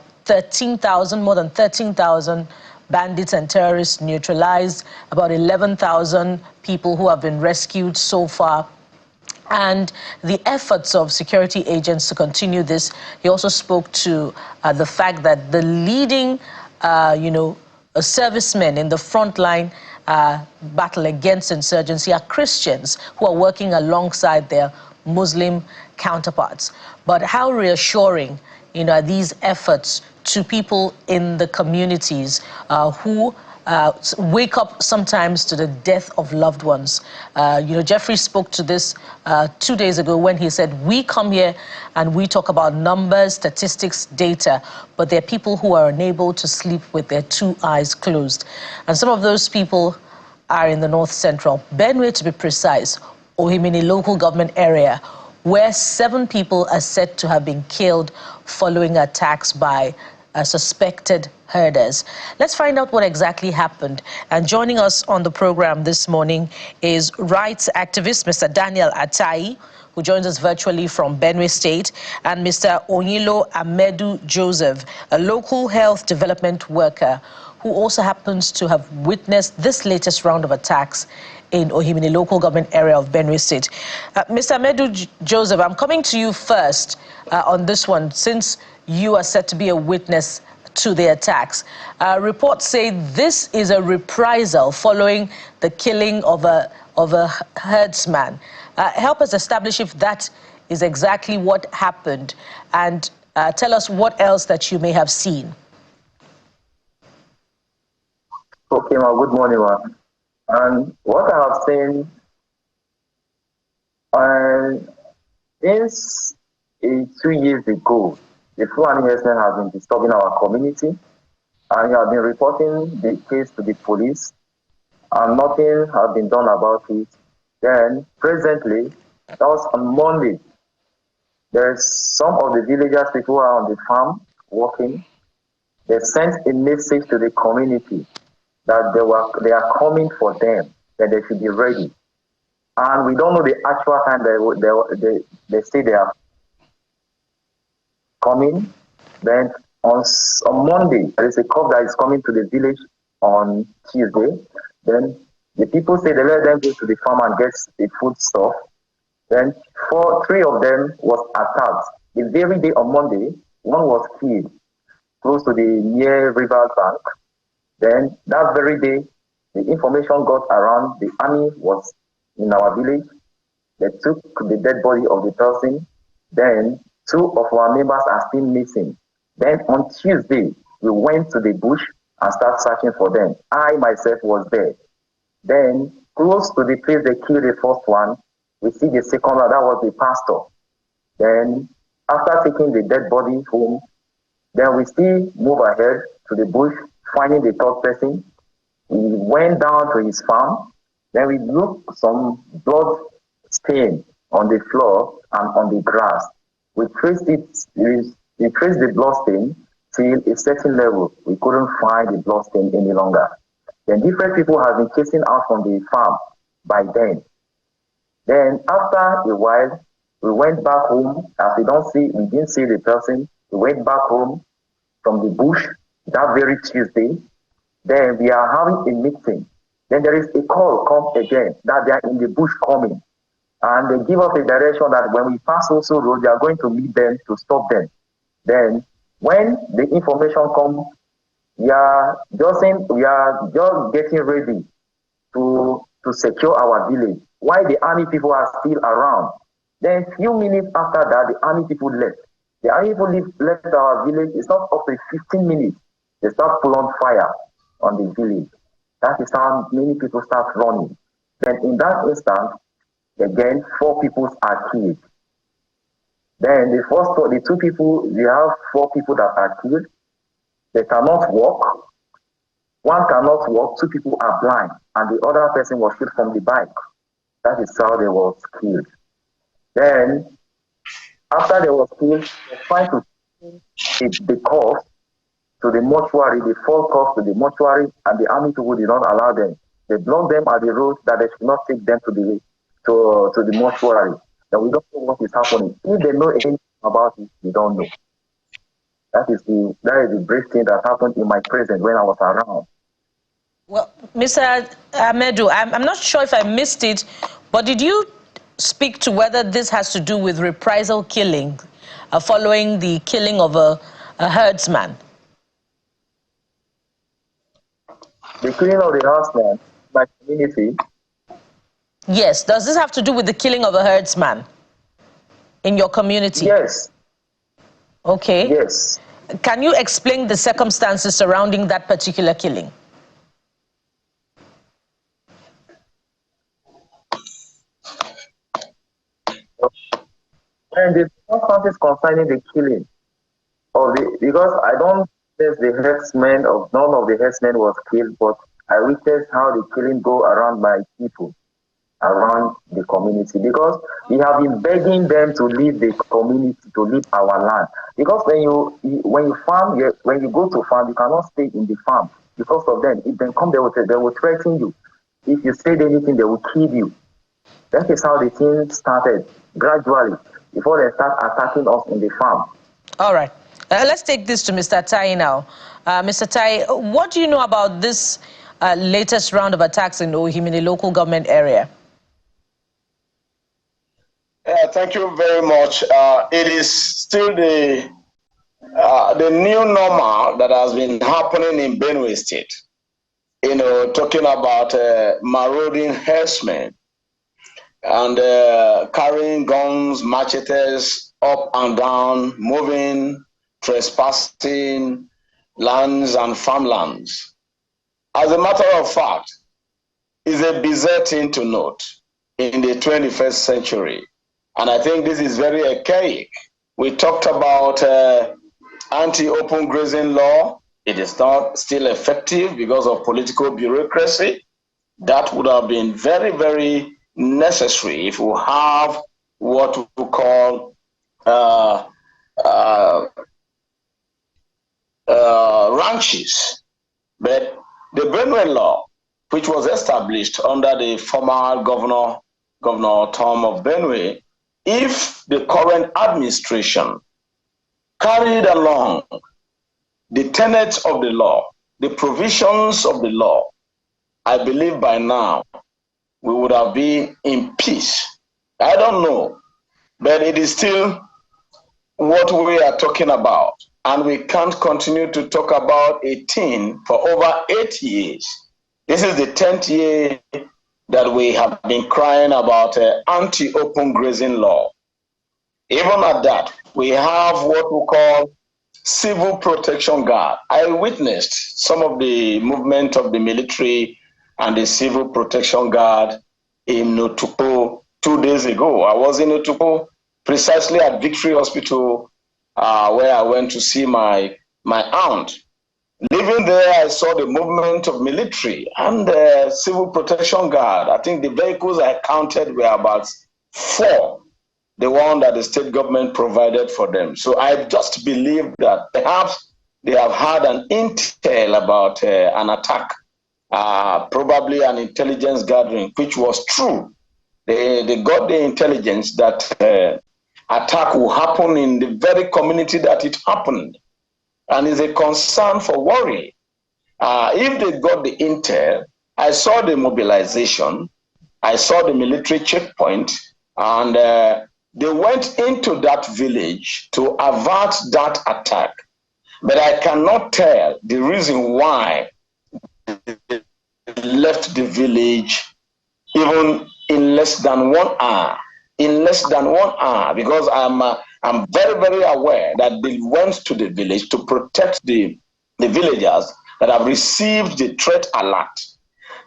than 13,000 bandits and terrorists neutralized, about 11,000 people who have been rescued so far, and the efforts of security agents to continue this. He also spoke to the fact that the leading, servicemen in the front line battle against insurgency are Christians who are working alongside their Muslim counterparts. But how reassuring, are these efforts to people in the communities who wake up sometimes to the death of loved ones. Jeffrey spoke to this 2 days ago when he said, we come here and we talk about numbers, statistics, data, but there are people who are unable to sleep with their 2 eyes closed. And some of those people are in the north central, Benue to be precise, Ohimini local government area, where 7 people are said to have been killed following attacks by suspected herders. Let's find out what exactly happened. And joining us on the program this morning is rights activist Mr. Daniel Atai, who joins us virtually from Benue State, and Mr. Onyilo Amedu Joseph, a local health development worker who also happens to have witnessed this latest round of attacks in Ohimini local government area of Benue State. Mr. Amedu Joseph, I'm coming to you first on this one, since you are said to be a witness to the attacks. Reports say this is a reprisal following the killing of a herdsman. Help us establish if that is exactly what happened, and tell us what else that you may have seen. Okay, ma, good morning, ma. And what I have seen, since 2 years ago, the Fulani herdsmen have been disturbing our community, and we have been reporting the case to the police, and nothing has been done about it. Then, presently, that was on Monday, there's some of the villagers, people who are on the farm working, they sent a message to the community that they are coming for them, that they should be ready. And we don't know the actual time they say they are coming. Then on Monday, there is a cop that is coming to the village on Tuesday. Then the people say they let them go to the farm and get the food stuff. Then 3 of them was attacked. The very day on Monday, one was killed close to the near river bank. Then that very day, the information got around, the army was in our village. They took the dead body of the person. Then 2 of our members are still missing. Then on Tuesday, we went to the bush and started searching for them. I myself was there. Then close to the place they killed the first one, we see the second one, that was the pastor. Then after taking the dead body home, then we still move ahead to the bush, finding the 3rd person. We went down to his farm. Then we looked some blood stain on the floor and on the grass. We traced it. We traced the blood stain till a certain level. We couldn't find the blood stain any longer. Then different people have been chasing out from the farm by then. Then after a while, we went back home. As we didn't see the person. We went back home from the bush that very Tuesday. Then we are having a meeting. Then there is a call come again that they are in the bush coming. And they give us a direction that when we pass also road, they are going to meet them to stop them. Then when the information comes, we are just getting ready to secure our village. While the army people are still around. Then few minutes after that, the army people left. The army people left our village. It's not up to 15 minutes. They start full on fire on the village. That is how many people start running. Then in that instant, again, 4 people are killed. Then the 2 people, we have 4 people that are killed. They cannot walk. One cannot walk, 2 people are blind, and the other person was killed from the bike. That is how they was killed. Then, after they was killed, they tried to take the corpse to the mortuary, the full corpse to the mortuary, and the army people did not allow them. They blocked them at the road that they should not take them to the mortuary. Then we don't know what is happening. If they know anything about it, we don't know. That is the brave thing that happened in my presence when I was around. Well, Mr. Amedu, I'm not sure if I missed it, but did you speak to whether this has to do with reprisal killing following the killing of a herdsman? The killing of the herdsman, my community. Yes. Does this have to do with the killing of a herdsman in your community? Yes. Okay. Yes. Can you explain the circumstances surrounding that particular killing? And the circumstances concerning the killing of because I don't guess the herdsmen of none of the herdsmen was killed, but I witnessed how the killing go around by people around the community, because we have been begging them to leave the community, to leave our land. Because when you farm, when you go to farm, you cannot stay in the farm because of them. If they come, they will threaten you. If you say anything, they will kill you. That is how the thing started, gradually, before they start attacking us in the farm. All right. Let's take this to Mr. Tai now. Mr. Tai, what do you know about this latest round of attacks in Ohimini local government area? Thank you very much. It is still the new normal that has been happening in Benue State. You know, talking about marauding herdsmen and carrying guns, machetes up and down, moving, trespassing lands and farmlands. As a matter of fact, it's a bizarre thing to note in the 21st century. And I think this is very archaic. We talked about anti-open grazing law. It is not still effective because of political bureaucracy. That would have been very, very necessary if we have what we call ranches. But the Benue law, which was established under the former Governor Tom of Benue, if the current administration carried along the tenets of the law, the provisions of the law, I believe by now we would have been in peace. I don't know, but it is still what we are talking about. And we can't continue to talk about a thing for over 8 years. This is the 10th year that we have been crying about anti-open grazing law. Even at that, we have what we call civil protection guard. I witnessed some of the movement of the military and the civil protection guard in Otukpo 2 days ago. I was in Otukpo precisely at Victory Hospital where I went to see my aunt. Living there, I saw the movement of military and civil protection guard. I think the vehicles I counted were about 4, the one that the state government provided for them. So I just believe that perhaps they have had an intel about an attack, probably an intelligence gathering, which was true. They got the intelligence that attack will happen in the very community that it happened. And is a concern for worry. If they got the intel, I saw the mobilization, I saw the military checkpoint, and they went into that village to avert that attack. But I cannot tell the reason why they left the village even in less than 1 hour. In less than 1 hour, because I'm very, very aware that they went to the village to protect the villagers that have received the threat alert.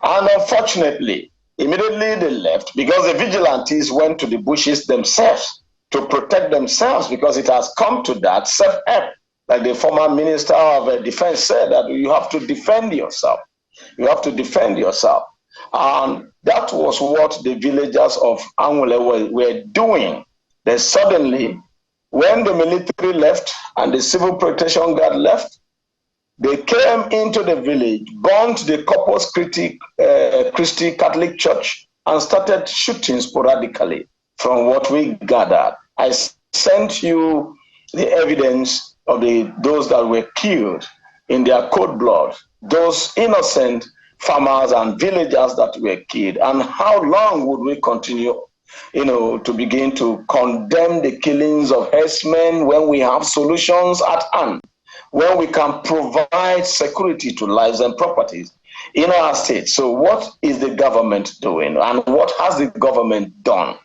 And unfortunately, immediately they left because the vigilantes went to the bushes themselves to protect themselves, because it has come to that self-help. Like the former Minister of Defense said, that you have to defend yourself. You have to defend yourself. And that was what the villagers of Angule were doing. Then suddenly, when the military left and the civil protection guard left, they came into the village, burnt the Corpus Christi Catholic Church, and started shooting sporadically. From what we gathered, I sent you the evidence of those that were killed in their cold blood, those innocent farmers and villagers that were killed. And how long would we continue, to begin to condemn the killings of herdsmen when we have solutions at hand, when we can provide security to lives and properties in our state? So what is the government doing, and what has the government done?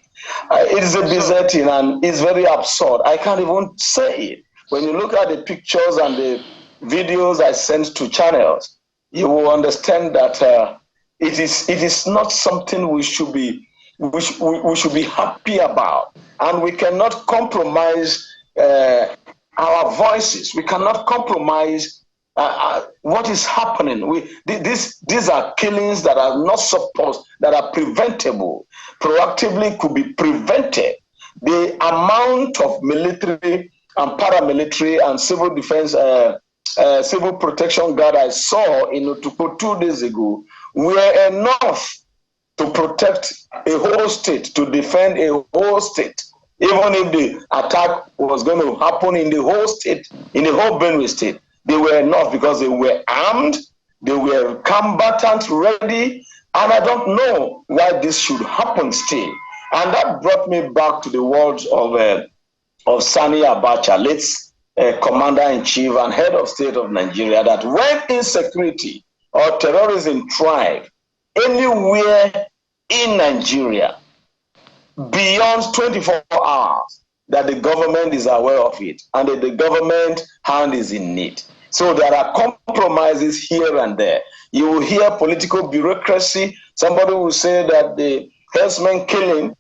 It is a bizarre thing, and it's very absurd. I can't even say it. When you look at the pictures and the videos I sent to channels, you will understand that it is not something we should be we should be happy about. And we cannot compromise our voices. We cannot compromise what is happening. These are killings that are not supposed, that are preventable, proactively could be prevented. The amount of military and paramilitary and civil defense, civil protection guard I saw in Otukpo 2 days ago were enough to protect a whole state, to defend a whole state, even if the attack was going to happen in the whole state, in the whole Benue state. They were enough because they were armed, they were combatants ready, and I don't know why this should happen still. And that brought me back to the words of Sani Abacha, late Commander-in-Chief and Head of State of Nigeria, that when insecurity or terrorism thrive anywhere in Nigeria, beyond 24 hours, that the government is aware of it and that the government hand is in need. So there are compromises here and there. You will hear political bureaucracy. Somebody will say that the herdsmen killing,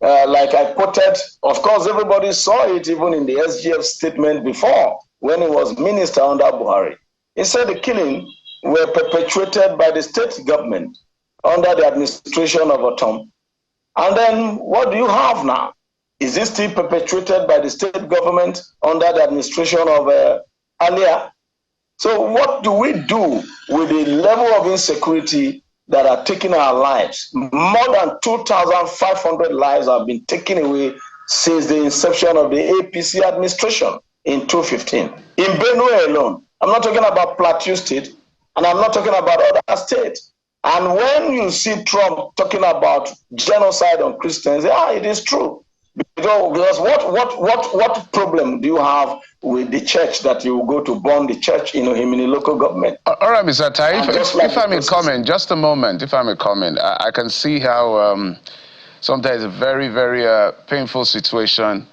like I quoted, of course, everybody saw it even in the SGF statement before, when he was minister under Buhari. He said the killing were perpetrated by the state government under the administration of Otom. And then what do you have now? Is this still perpetrated by the state government under the administration of Alia? So what do we do with the level of insecurity that are taking our lives? More than 2,500 lives have been taken away since the inception of the APC administration in 2015. In Benue alone, I'm not talking about Plateau State, and I'm not talking about other states. And when you see Trump talking about genocide on Christians, yeah, it is true. Because what problem do you have with the church that you go to burn the church in the local government? All right, Mr. Tai, if I may comment, just a moment, if I may comment, I can see how sometimes a very, very painful situation.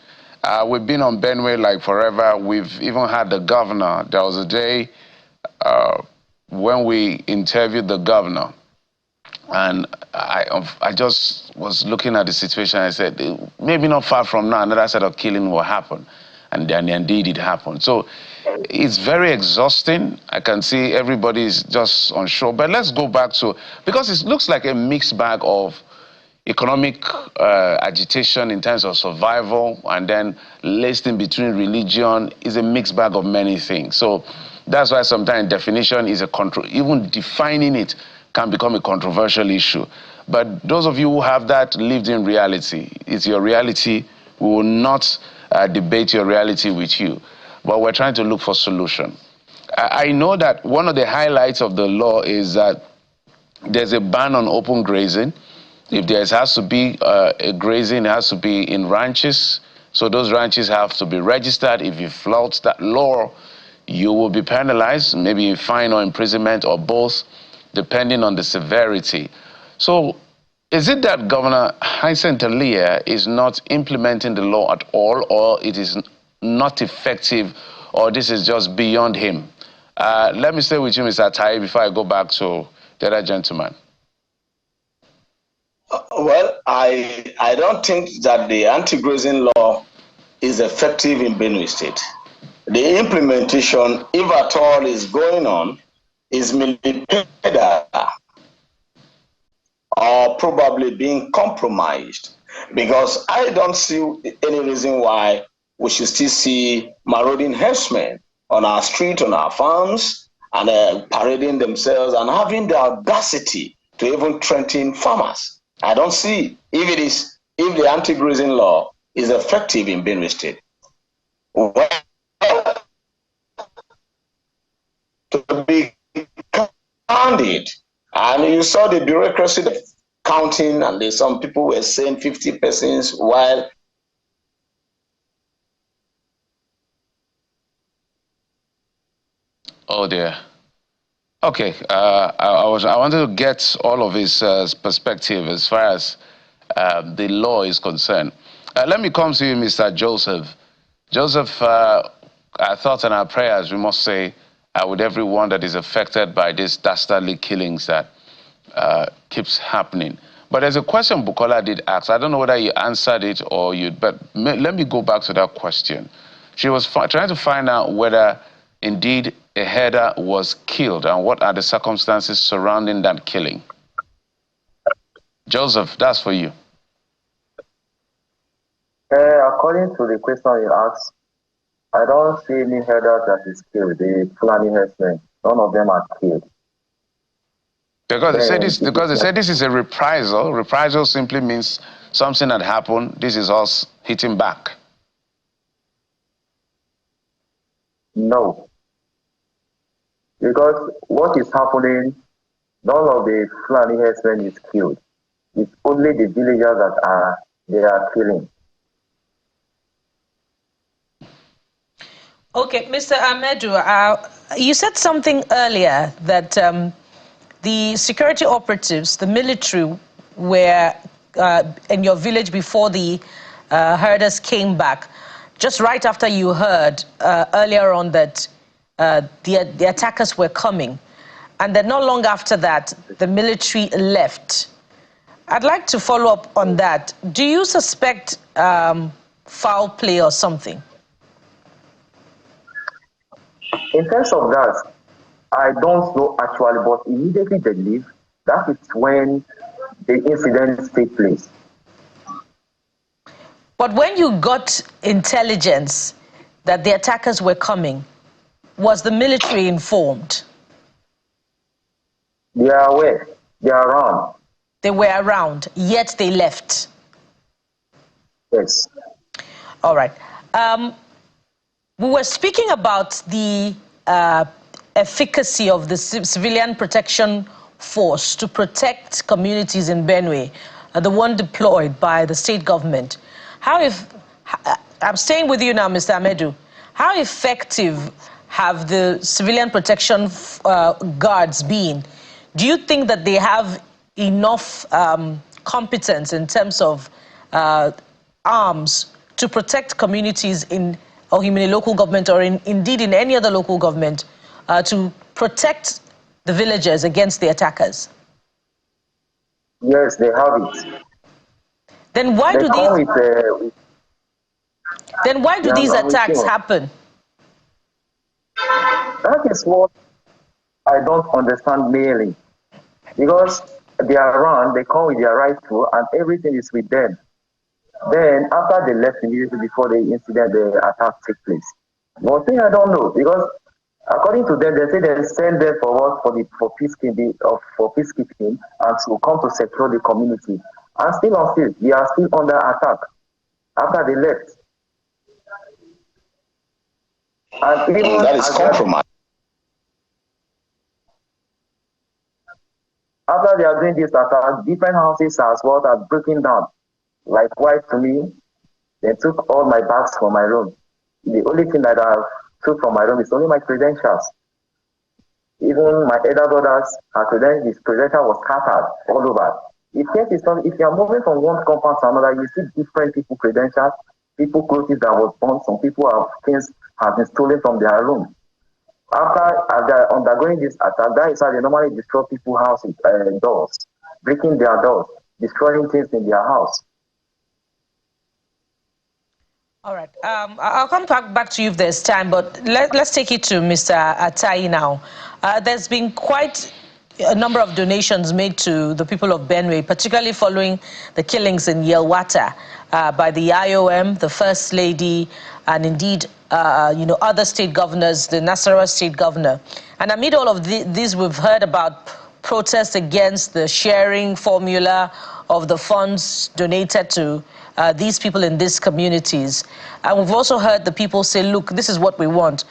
We've been on Benue like forever. We've even had the governor. There was a day when we interviewed the governor, and I just was looking at the situation. I said, maybe not far from now, another set of killing will happen. And then indeed it happened. So it's very exhausting. I can see everybody's just unsure. But let's go back to, because it looks like a mixed bag of economic agitation in terms of survival, and then laced in between religion is a mixed bag of many things. So that's why sometimes definition is even defining it can become a controversial issue. But those of you who have that lived in reality, it's your reality. We will not debate your reality with you, but we're trying to look for solution. I know that one of the highlights of the law is that there's a ban on open grazing. If there has to be a grazing, it has to be in ranches. So those ranches have to be registered. If you flout that law, you will be penalized, maybe in fine or imprisonment or both, depending on the severity. So is it that Governor Hyacinth Alia is not implementing the law at all, or it is not effective, or this is just beyond him? Let me stay with you, Mr. Tai, before I go back to the other gentleman. Well, I don't think that the anti-grazing law is effective in Benue State. The implementation, if at all, is going on, is military or probably being compromised, because I don't see any reason why we should still see marauding herdsmen on our street, on our farms, and parading themselves and having the audacity to even threaten farmers. I don't see if the anti-grazing law is effective in Benue State. Well, to be candid, and you saw the bureaucracy counting, and some people were saying 50 persons, while oh dear. Okay, I wanted to get all of his perspective as far as the law is concerned. Let me come to you, Mr. Joseph. Joseph, our thoughts and our prayers, we must say, with everyone that is affected by these dastardly killings that keeps happening. But there's a question Bukola did ask. I don't know whether you answered it or you, but let me go back to that question. She was trying to find out whether indeed a herder was killed and what are the circumstances surrounding that killing. Joseph, that's for you. According to the question you asked, I don't see any herder that is killed. The Fulani herdsmen, none of them are killed. Because they say this is a reprisal. Reprisal simply means something that happened. This is us hitting back. No. Because what is happening, none of the Fulani herdsmen is killed. It's only the villagers that they are killing. Okay, Mr. Amedu, you said something earlier that the security operatives, the military, were in your village before the herders came back. Just right after you heard earlier on that the attackers were coming, and then not long after that, the military left. I'd like to follow up on that. Do you suspect foul play or something? In terms of that, I don't know actually, but immediately they leave, that is when the incidents take place. But when you got intelligence that the attackers were coming, was the military informed? They are aware. They are around. They were around, yet they left. Yes. All right. We were speaking about the efficacy of the civilian protection force to protect communities in Benue, the one deployed by the state government. I'm staying with you now, Mr. Amedu. How effective have the civilian protection guards been? Do you think that they have enough competence in terms of arms to protect communities in a local government or indeed in any other local government to protect the villagers against the attackers? Yes, they have it. Then why do these attacks happen? That is what I don't understand mainly. Because they are around, they come with their rifle and everything is with them. Then after they left immediately before the incident, the attack took place. One thing I don't know, because according to them, they say they send them for what for peacekeeping and to come to secure the community. And still on still, they are still under attack after they left. And even that is compromise. After they are doing this attack, different houses as well are breaking down. Likewise to me, they took all my bags from my room. The only thing that I took from my room is only my credentials. Even my elder brothers, his credential was scattered all over. If you are moving from one compound to another, you see different people credentials, people clothes that was burnt, some people things have been stolen from their room. After undergoing this attack, that is how they normally destroy people's houses, doors, breaking their doors, destroying things in their house. All right. I'll come back to you if there's time, but let's take it to Mr. Atai now. There's been quite a number of donations made to the people of Benue, particularly following the killings in Yelwata by the IOM, the First Lady, and indeed, other state governors, the Nasarawa state governor. And amid all of these, we've heard about protests against the sharing formula of the funds donated to these people in these communities. And we've also heard the people say, look, this is what we want.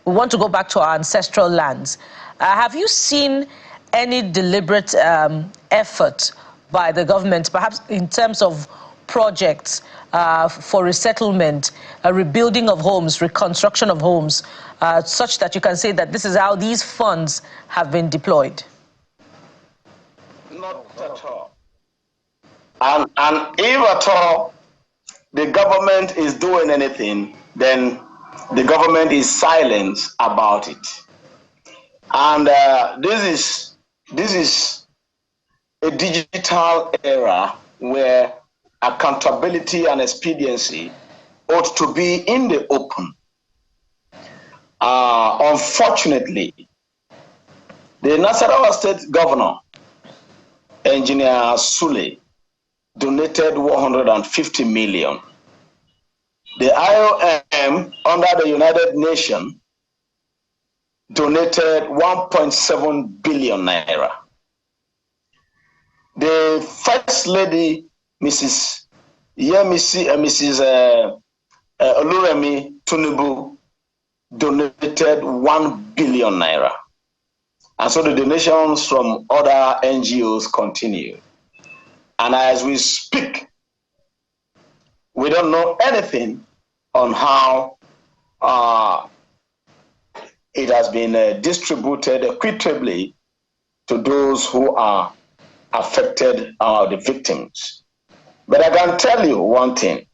We want to go back to our ancestral lands. Have you seen any deliberate effort by the government, perhaps in terms of projects for resettlement, rebuilding of homes, reconstruction of homes, such that you can say that this is how these funds have been deployed? Not at all. And if at all the government is doing anything, then the government is silent about it. And this is a digital era where accountability and expediency ought to be in the open. Unfortunately, the Nasarawa State Governor, Engineer Sule, donated 150 million. The IOM, under the United Nations, donated 1.7 billion naira. The First Lady, Mrs. Oluremi Tinubu, donated 1 billion naira. And so the donations from other NGOs continue. And as we speak, we don't know anything on how it has been distributed equitably to those who are affected, the victims. But I can tell you one thing,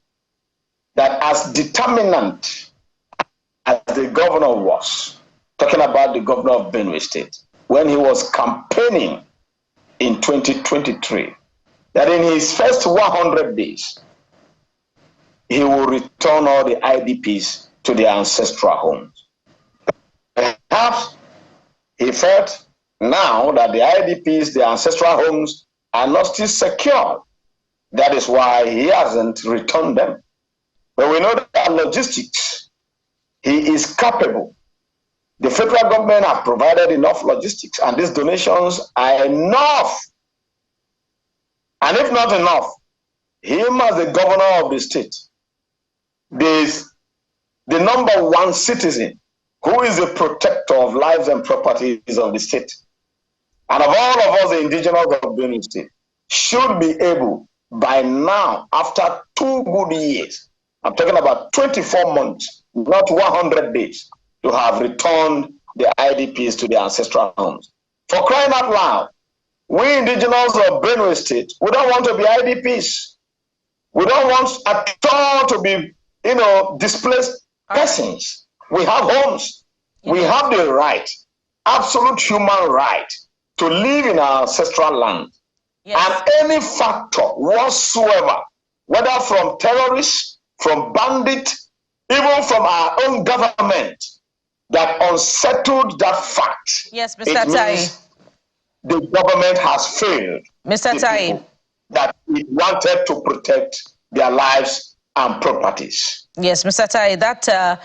that as determinant as the governor was, talking about the governor of Benue State, when he was campaigning in 2023, that in his first 100 days, he will return all the IDPs to their ancestral homes. Perhaps he felt now that the IDPs, their ancestral homes, are not still secure. That is why he hasn't returned them. But we know that logistics, he is capable. The federal government have provided enough logistics, and these donations are enough. And if not enough, him as the governor of the state, the number one citizen who is the protector of lives and properties of the state, and of all of us, the indigenous of Benue State, should be able by now, after 2 good years, I'm talking about 24 months, not 100 days, to have returned the IDPs to their ancestral homes. For crying out loud, we indigenous of Benue State, we don't want to be IDPs. We don't want at all to be, displaced persons. We have homes. We have the right, absolute human right, to live in our ancestral land. Yes. And any factor whatsoever, whether from terrorists, from bandits, even from our own government, that unsettled that fact. Yes, Mr. Tai. The government has failed. Mr. Tai. That it wanted to protect their lives and properties. Yes, Mr. Tai, that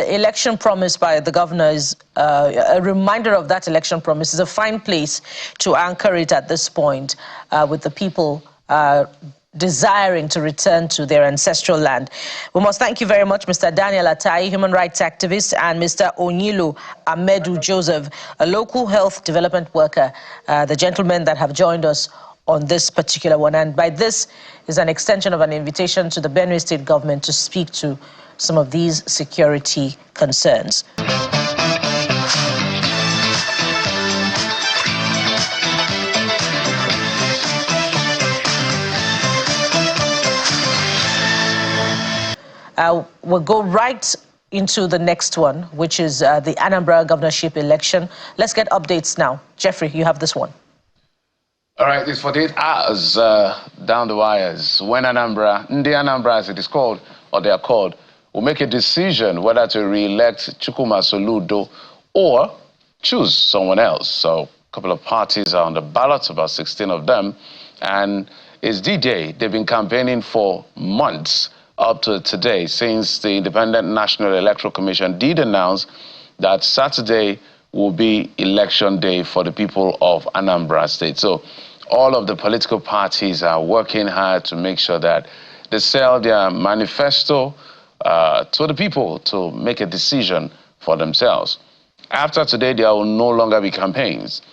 election promise by the governor is a reminder of that election promise. Is a fine place to anchor it at this point, with the people desiring to return to their ancestral land. We must thank you very much, Mr. Daniel Atai, human rights activist, and Mr. Onyilo Amedu Joseph, a local health development worker, the gentlemen that have joined us on this particular one. And by this is an extension of an invitation to the Benue State government to speak to some of these security concerns. We'll go right into the next one, which is the Anambra governorship election. Let's get updates now. Jeffrey, you have this one. All right, it's 48 hours down the wires. When Ndi Anambra, as it is called, or they are called, will make a decision whether to re-elect Chukwuma Soludo or choose someone else. So a couple of parties are on the ballot, about 16 of them. And it's D-Day. They've been campaigning for months up to today, since the Independent National Electoral Commission did announce that Saturday will be election day for the people of Anambra State. So all of the political parties are working hard to make sure that they sell their manifesto to the people to make a decision for themselves. After today, there will no longer be campaigns.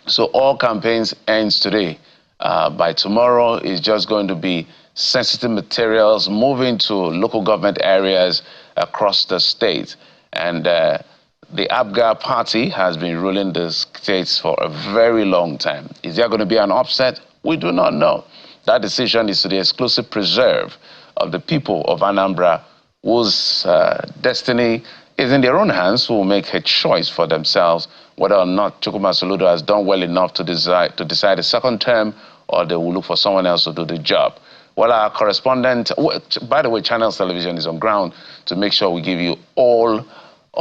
So all campaigns ends today. By tomorrow, it's just going to be sensitive materials moving to local government areas across the state. And the ABGA party has been ruling the states for a very long time. Is there going to be an upset? We do not know. That decision is to the exclusive preserve of the people of Anambra, whose destiny is in their own hands, who will make a choice for themselves whether or not Chukwuma Soludo has done well enough to decide a second term, or they will look for someone else to do the job. Well, our correspondent, by the way, Channels Television is on ground to make sure we give you all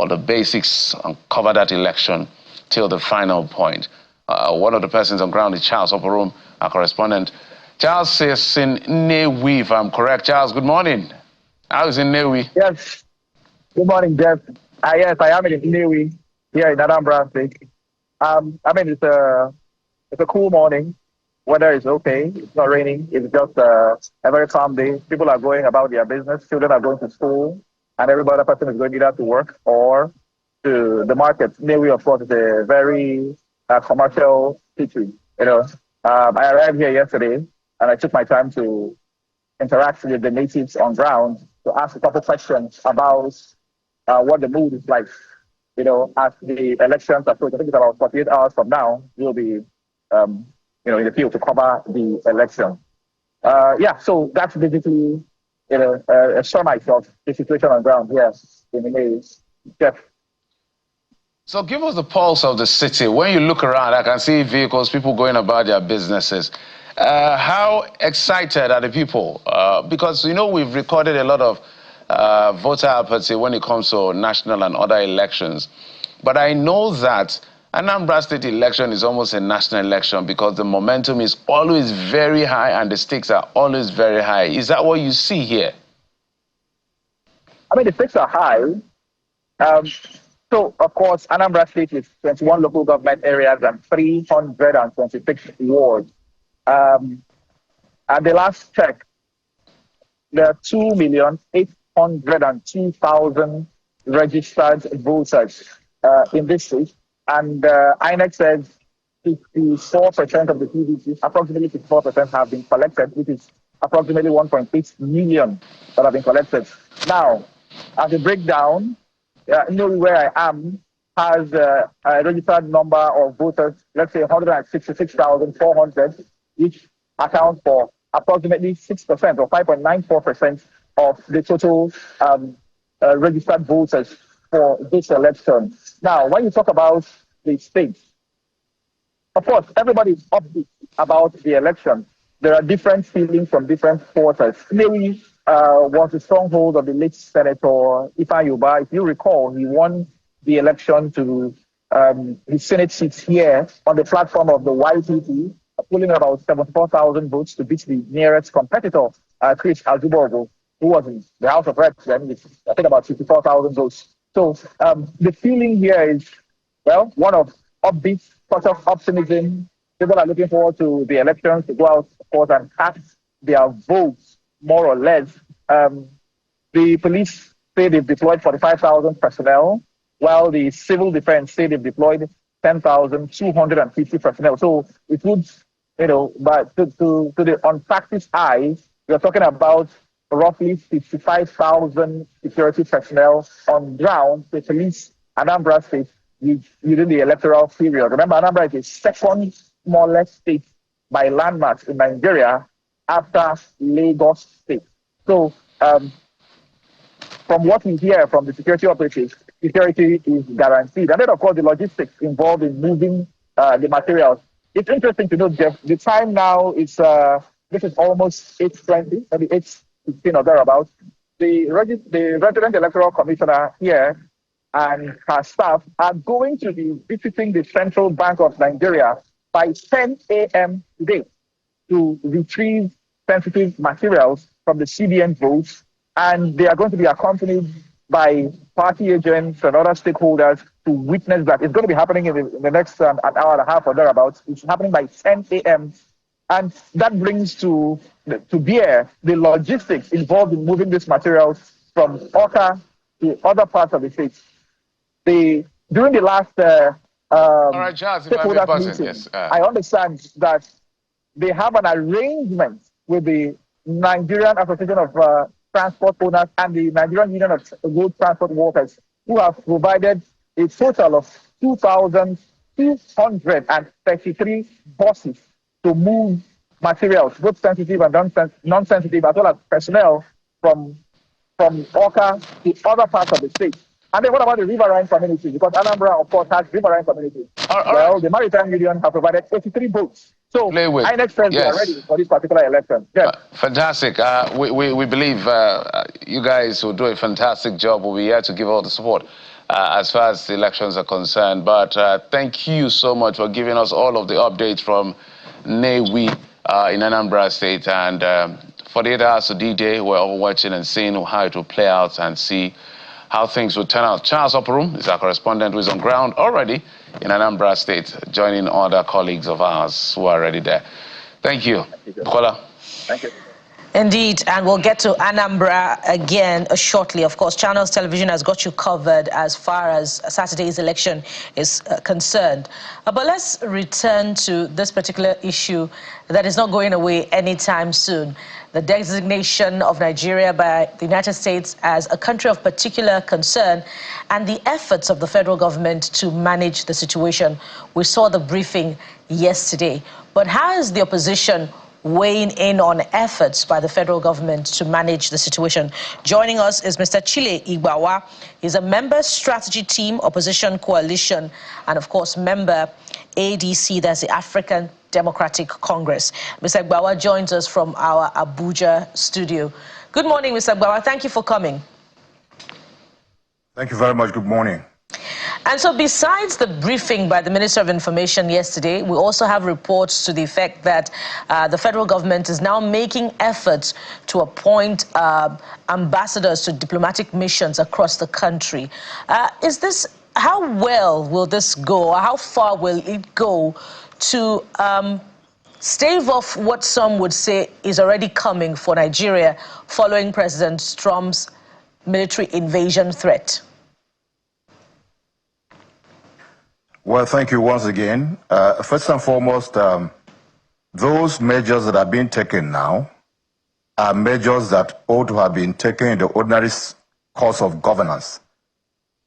the basics and cover that election till the final point. One of the persons on ground is Charles Oporum, our correspondent. Charles is in Nnewi, if I'm correct. Charles, good morning. How is in Nnewi? Yes. Good morning, Jeff. Yes, I am in Benue here in Anambra State. I mean, it's a cool morning. Weather is okay. It's not raining. It's just a very calm day. People are going about their business. Children are going to school, and every other person is going either to work or to the market. Benue, of course, is a very commercial city. You know, I arrived here yesterday, and I took my time to interact with the natives on ground to ask a couple questions about what the mood is like. You know, as the elections approach, I think it's about 48 hours from now, we'll be, in the field to cover the election. So that's basically, a summary of the situation on ground here in the maze. Jeff. So give us the pulse of the city. When you look around, I can see vehicles, people going about their businesses. How excited are the people? Because, we've recorded a lot of voter apathy when it comes to national and other elections. But I know that Anambra State election is almost a national election because the momentum is always very high and the stakes are always very high. Is that what you see here? I mean, the stakes are high. So, of course, Anambra State is 21 local government areas and 326 wards. And the last check, there are 2,802,000 registered voters in this state. And INEC says 54% of the PVCs, approximately 54% have been collected, which is approximately 1.8 million that have been collected. Now, as a breakdown, where I am has a registered number of voters, let's say 166,400, which accounts for approximately 6% or 5.94% of the total registered voters for this election. Now, when you talk about the states, of course, everybody is upbeat about the election. There are different feelings from different quarters. Nnewi was a stronghold of the late Senator Ifeanyi Ubah. If you recall, he won the election to his Senate seats here on the platform of the YPP, pulling about 74,000 votes to beat the nearest competitor, Chris Azuborgo, who was in the House of Reps then, with, I think, about 54,000 votes. So the feeling here is, well, one of upbeat, sort of optimism. People are looking forward to the elections to go out, of course, and cast their votes, more or less. The police say they've deployed 45,000 personnel, while the civil defense say they've deployed 10,250 personnel. So it would, but to the unpracticed eye, we're talking about roughly 55,000 security personnel on ground to police Anambra State within the electoral period. Remember, Anambra is the second smallest state by landmass in Nigeria after Lagos State. So from what we hear from the security operatives, security is guaranteed. And then, of course, the logistics involved in moving the materials. It's interesting to note, Jeff, the time now is, this is almost 8:20, maybe 8:15 or thereabouts. The resident electoral commissioner here and her staff are going to be visiting the Central Bank of Nigeria by 10 a.m. today to retrieve sensitive materials from the CBN votes, and they are going to be accompanied by party agents and other stakeholders to witness that. It's going to be happening in the next an hour and a half or thereabouts. It's happening by 10 a.m. And that brings to bear the logistics involved in moving these materials from Oka to other parts of the state. During the last all right, Charles, meeting, yes. I understand that they have an arrangement with the Nigerian Association of Transport Owners and the Nigerian Union of Road Transport Workers, who have provided a total of 2,233 buses to move materials, both sensitive and non-sensitive, as well as personnel from Oka to other parts of the state. And then what about the riverine community? Because Anambra, of course, has riverine communities. Well, the Maritime Union have provided 83 boats. So INEC says they are ready for this particular election. Yes. Fantastic. We believe you guys will do a fantastic job. We'll be here to give all the support as far as the elections are concerned. But thank you so much for giving us all of the updates from Newi in Anambra State. And 48 hours of D-Day, we're all watching and seeing how it will play out and see how things will turn out. Charles Oporum is our correspondent who is on ground already in Anambra State, joining other colleagues of ours who are already there. Thank you. Bukola. Thank you. Indeed, and we'll get to Anambra again shortly. Of course, Channels Television has got you covered as far as Saturday's election is concerned. But let's return to this particular issue that is not going away anytime soon. The designation of Nigeria by the United States as a country of particular concern and the efforts of the federal government to manage the situation. We saw the briefing yesterday. But how is the opposition weighing in on efforts by the federal government to manage the situation? Joining us is Mr. Chile Igbawa. He's a member strategy team, opposition coalition, and of course, member ADC, that's the African Democratic Congress. Mr. Igbawa joins us from our Abuja studio. Good morning, Mr. Igbawa. Thank you for coming. Thank you very much. Good morning. And so besides the briefing by the Minister of Information yesterday, we also have reports to the effect that the federal government is now making efforts to appoint ambassadors to diplomatic missions across the country. How well will this go, or how far will it go to stave off what some would say is already coming for Nigeria following President Trump's military invasion threat? Well, thank you once again. First and foremost, those measures that are being taken now are measures that ought to have been taken in the ordinary course of governance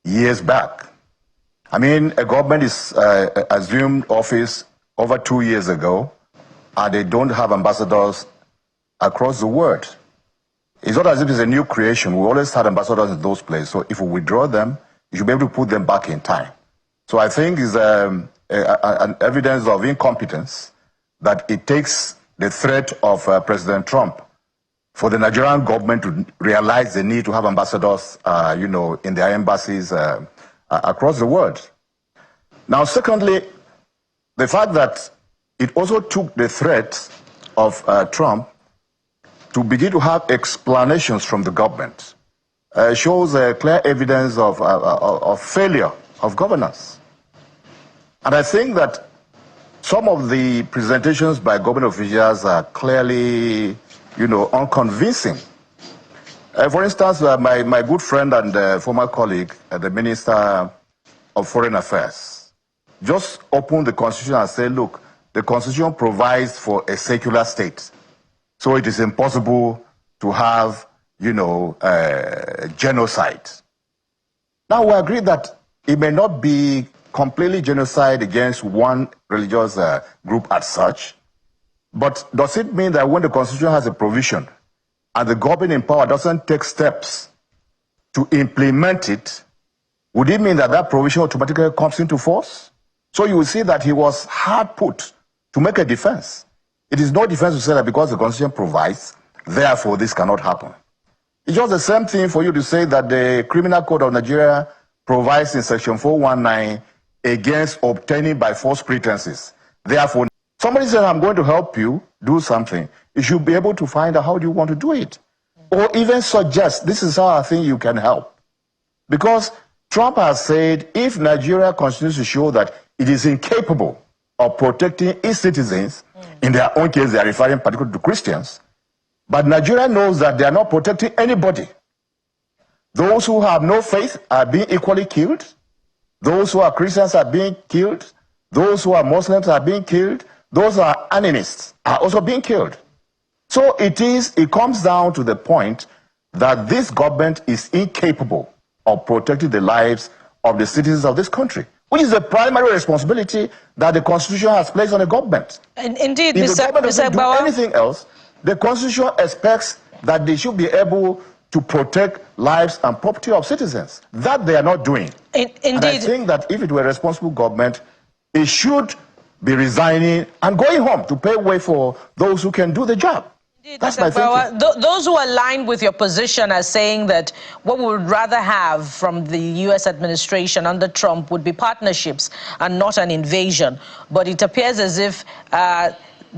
years back. I mean, a government is assumed office over 2 years ago, and they don't have ambassadors across the world. It's not as if it's a new creation. We always had ambassadors in those places. So if we withdraw them, you should be able to put them back in time. So I think it's an evidence of incompetence that it takes the threat of President Trump for the Nigerian government to realize the need to have ambassadors, in their embassies across the world. Now, secondly, the fact that it also took the threat of Trump to begin to have explanations from the government shows a clear evidence of failure of governance. And I think that some of the presentations by government officials are clearly, unconvincing. For instance, my good friend and former colleague, the Minister of Foreign Affairs, just opened the Constitution and said, look, the Constitution provides for a secular state. So it is impossible to have, genocide. Now, we agree that it may not be completely genocide against one religious group as such, but does it mean that when the Constitution has a provision and the government in power doesn't take steps to implement it, would it mean that that provision automatically comes into force? So you will see that he was hard put to make a defense. It is no defense to say that because the Constitution provides, therefore this cannot happen. It's just the same thing for you to say that the Criminal Code of Nigeria provides in Section 419 against obtaining by false pretenses. Therefore, somebody says, I'm going to help you do something. You should be able to find out how do you want to do it. Or even suggest, this is how I think you can help. Because Trump has said, if Nigeria continues to show that it is incapable of protecting its citizens, in their own case, they are referring particularly to Christians, but Nigeria knows that they are not protecting anybody. Those who have no faith are being equally killed. Those who are Christians are being killed. Those who are Muslims are being killed. Those who are animists are also being killed. So it comes down to the point that this government is incapable of protecting the lives of the citizens of this country, which is the primary responsibility that the Constitution has placed on the government. Indeed, if the government doesn't do Igbawa, anything else, the Constitution expects that they should be able to protect lives and property of citizens. That they are not doing. Indeed. And I think that if it were a responsible government, it should be resigning and going home to pay way for those who can do the job. That's my thinking. Those who align with your position are saying that what we would rather have from the U.S. administration under Trump would be partnerships and not an invasion. But it appears as if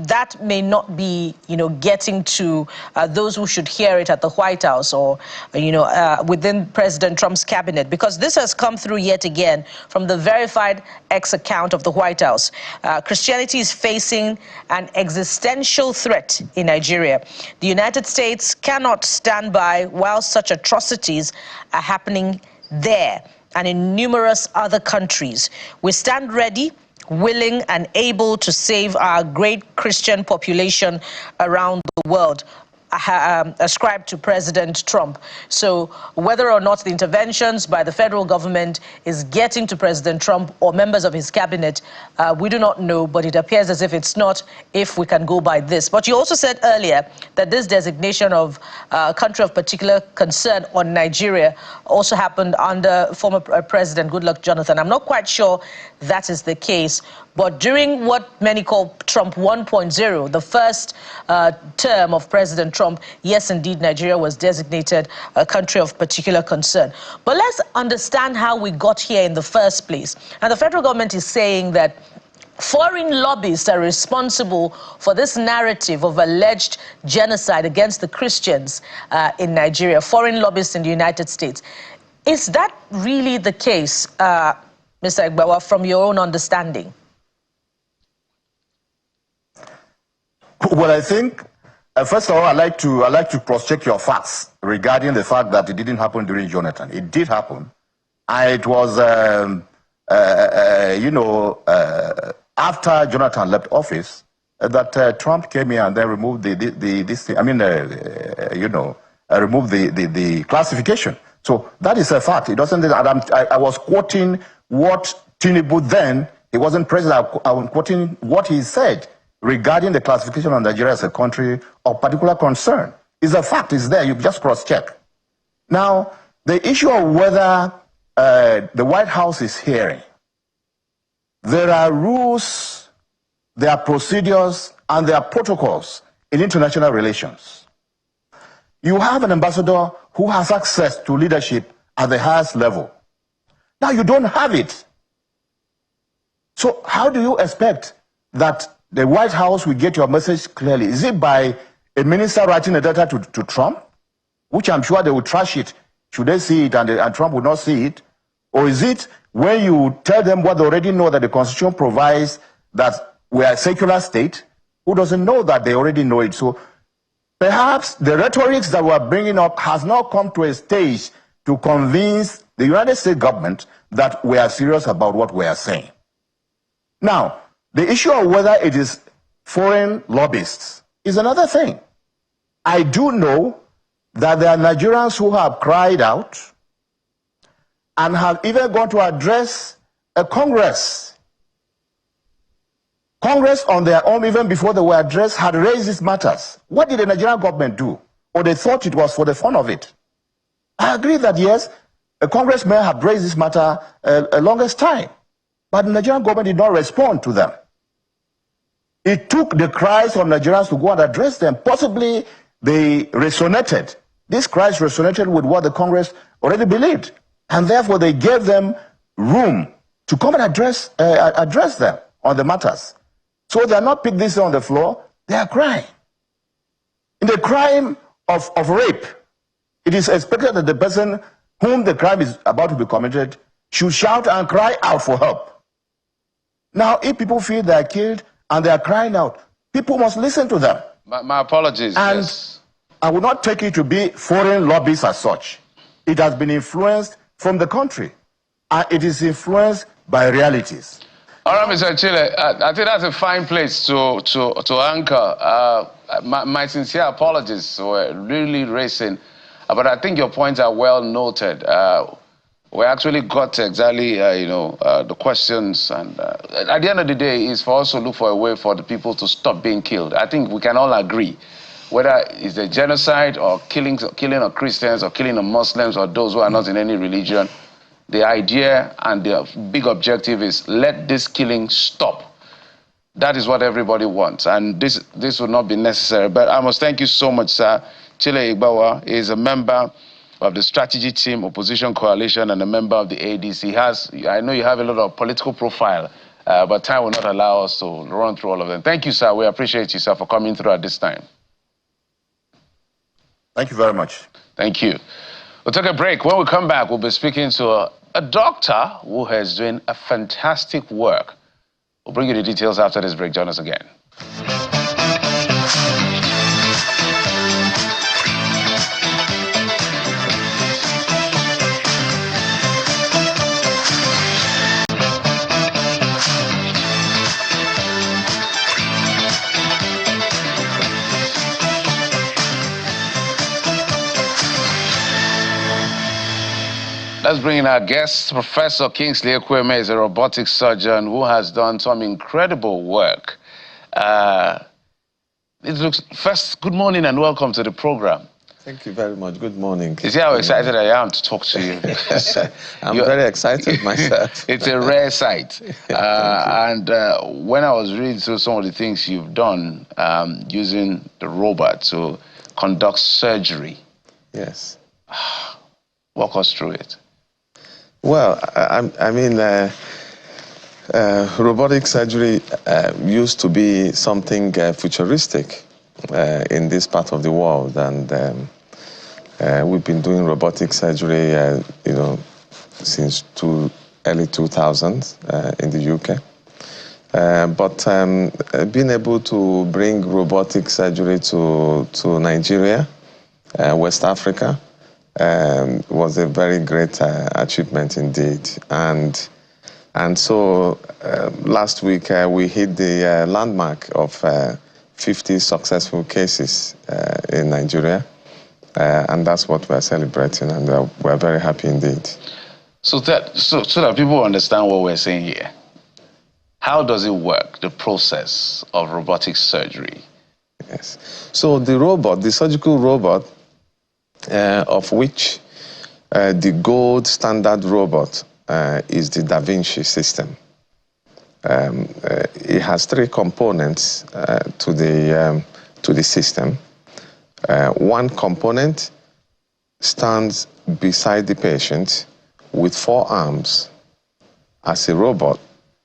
that may not be, getting to those who should hear it at the White House or, within President Trump's cabinet, because this has come through yet again from the verified X account of the White House. Christianity is facing an existential threat in Nigeria. The United States cannot stand by while such atrocities are happening there and in numerous other countries. We stand ready, willing and able to save our great Christian population around the world, ascribed to President Trump. So whether or not the interventions by the federal government is getting to President Trump or members of his cabinet, we do not know, but it appears as if it's not, if we can go by this. But you also said earlier that this designation of country of particular concern on Nigeria also happened under former President Goodluck Jonathan. I'm not quite sure that is the case, but during what many call Trump 1.0, the first term of President Trump, yes, indeed, Nigeria was designated a country of particular concern. But let's understand how we got here in the first place. And the federal government is saying that foreign lobbyists are responsible for this narrative of alleged genocide against the Christians in Nigeria, foreign lobbyists in the United States. Is that really the case, Mr. Egbawa, from your own understanding? Well, I think, first of all, I'd like to cross-check your facts regarding the fact that it didn't happen during Jonathan. It did happen. And it was, after Jonathan left office, that Trump came in and then removed removed the classification. So that is a fact. It doesn't. I was quoting what Tinubu then. He wasn't president. I'm quoting what he said regarding the classification of Nigeria as a country of particular concern. It's a fact. It's there. You just cross-check. Now, the issue of whether the White House is hearing, there are rules, there are procedures, and there are protocols in international relations. You have an ambassador who has access to leadership at the highest level. Now, you don't have it. So how do you expect that the White House will get your message clearly? Is it by a minister writing a letter to Trump, which I'm sure they will trash it should they see it and Trump will not see it? Or is it when you tell them what they already know, that the Constitution provides that we are a secular state? Who doesn't know that? They already know it. So perhaps the rhetoric that we're bringing up has not come to a stage to convince the United States government that we are serious about what we are saying. Now, the issue of whether it is foreign lobbyists is another thing. I do know that there are Nigerians who have cried out and have even gone to address a Congress. Congress on their own, even before they were addressed, had raised these matters. What did the Nigerian government do? Or they thought it was for the fun of it? I agree that yes, a congressman had raised this matter a longest time, but the Nigerian government did not respond to them. It took the cries of Nigerians to go and address them. Possibly they resonated. This cries resonated with what the Congress already believed. And therefore they gave them room to come and address them on the matters. So they are not picking this on the floor, they are crying. In the crime of rape, it is expected that the person whom the crime is about to be committed should shout and cry out for help. Now, if people feel they are killed and they are crying out, people must listen to them. My apologies. And yes. I would not take it to be foreign lobbies as such. It has been influenced from the country, and it is influenced by realities. All right, Mr. Chile, I think that's a fine place to anchor. My sincere apologies were really racing, but I think your points are well noted. We actually got exactly, the questions, and at the end of the day, is for us to look for a way for the people to stop being killed. I think we can all agree whether it's a genocide or killing of Christians or killing of Muslims or those who are not in any religion. The idea and the big objective is let this killing stop. That is what everybody wants, and this will not be necessary. But I must thank you so much, sir. Chile Igbawa is a member of the Strategy Team Opposition Coalition and a member of the ADC. I know you have a lot of political profile, but time will not allow us to run through all of them. Thank you, sir. We appreciate you, sir, for coming through at this time. Thank you very much. Thank you. We'll take a break. When we come back, we'll be speaking to a doctor who is doing a fantastic work. We'll bring you the details after this break. Join us again. Let's bring in our guest. Professor Kingsley Ekweme is a robotic surgeon who has done some incredible work. First, good morning and welcome to the program. Thank you very much. Good morning. You see how excited I am to talk to you? I'm very excited myself. It's a rare sight. When I was reading through some of the things you've done using the robot to conduct surgery. Yes. Walk us through it. Well, robotic surgery used to be something futuristic in this part of the world, and we've been doing robotic surgery, since early 2000s in the UK. But being able to bring robotic surgery to Nigeria, West Africa, was a very great achievement indeed. And so last week we hit the landmark of 50 successful cases in Nigeria. And that's what we're celebrating, and we're very happy indeed. So that people understand what we're saying here, how does it work, the process of robotic surgery? Yes. So the surgical robot, of which the gold standard robot is the Da Vinci system. It has three components to the system. One component stands beside the patient with 4 arms as a robot.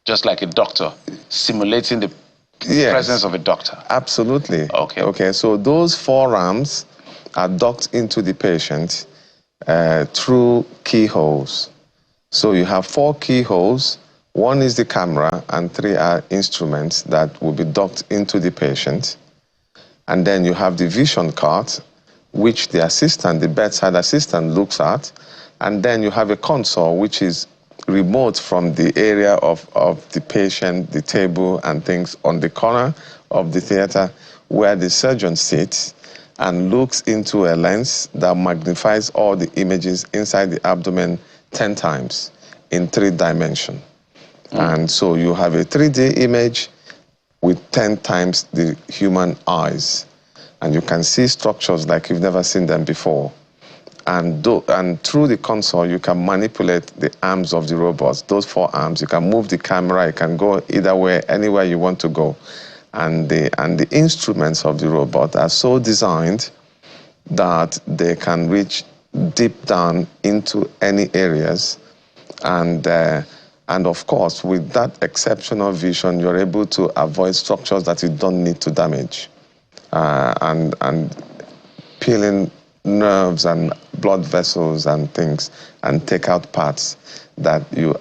Just like a doctor, simulating the presence of a doctor. Absolutely. Okay. So those 4 arms are docked into the patient through keyholes. So you have 4 keyholes. 1 is the camera, and 3 are instruments that will be docked into the patient. And then you have the vision cart, which the bedside assistant looks at. And then you have a console, which is remote from the area of the patient, the table and things on the corner of the theater where the surgeon sits and looks into a lens that magnifies all the images inside the abdomen 10 times in 3 dimensions. And so you have a 3D image with 10 times the human eyes. And you can see structures like you've never seen them before. And through the console, you can manipulate the arms of the robots. Those 4 arms, you can move the camera, you can go either way, anywhere you want to go. And the instruments of the robot are so designed that they can reach deep down into any areas. And of course, with that exceptional vision, you're able to avoid structures that you don't need to damage. And peeling nerves and blood vessels and things, and take out parts that you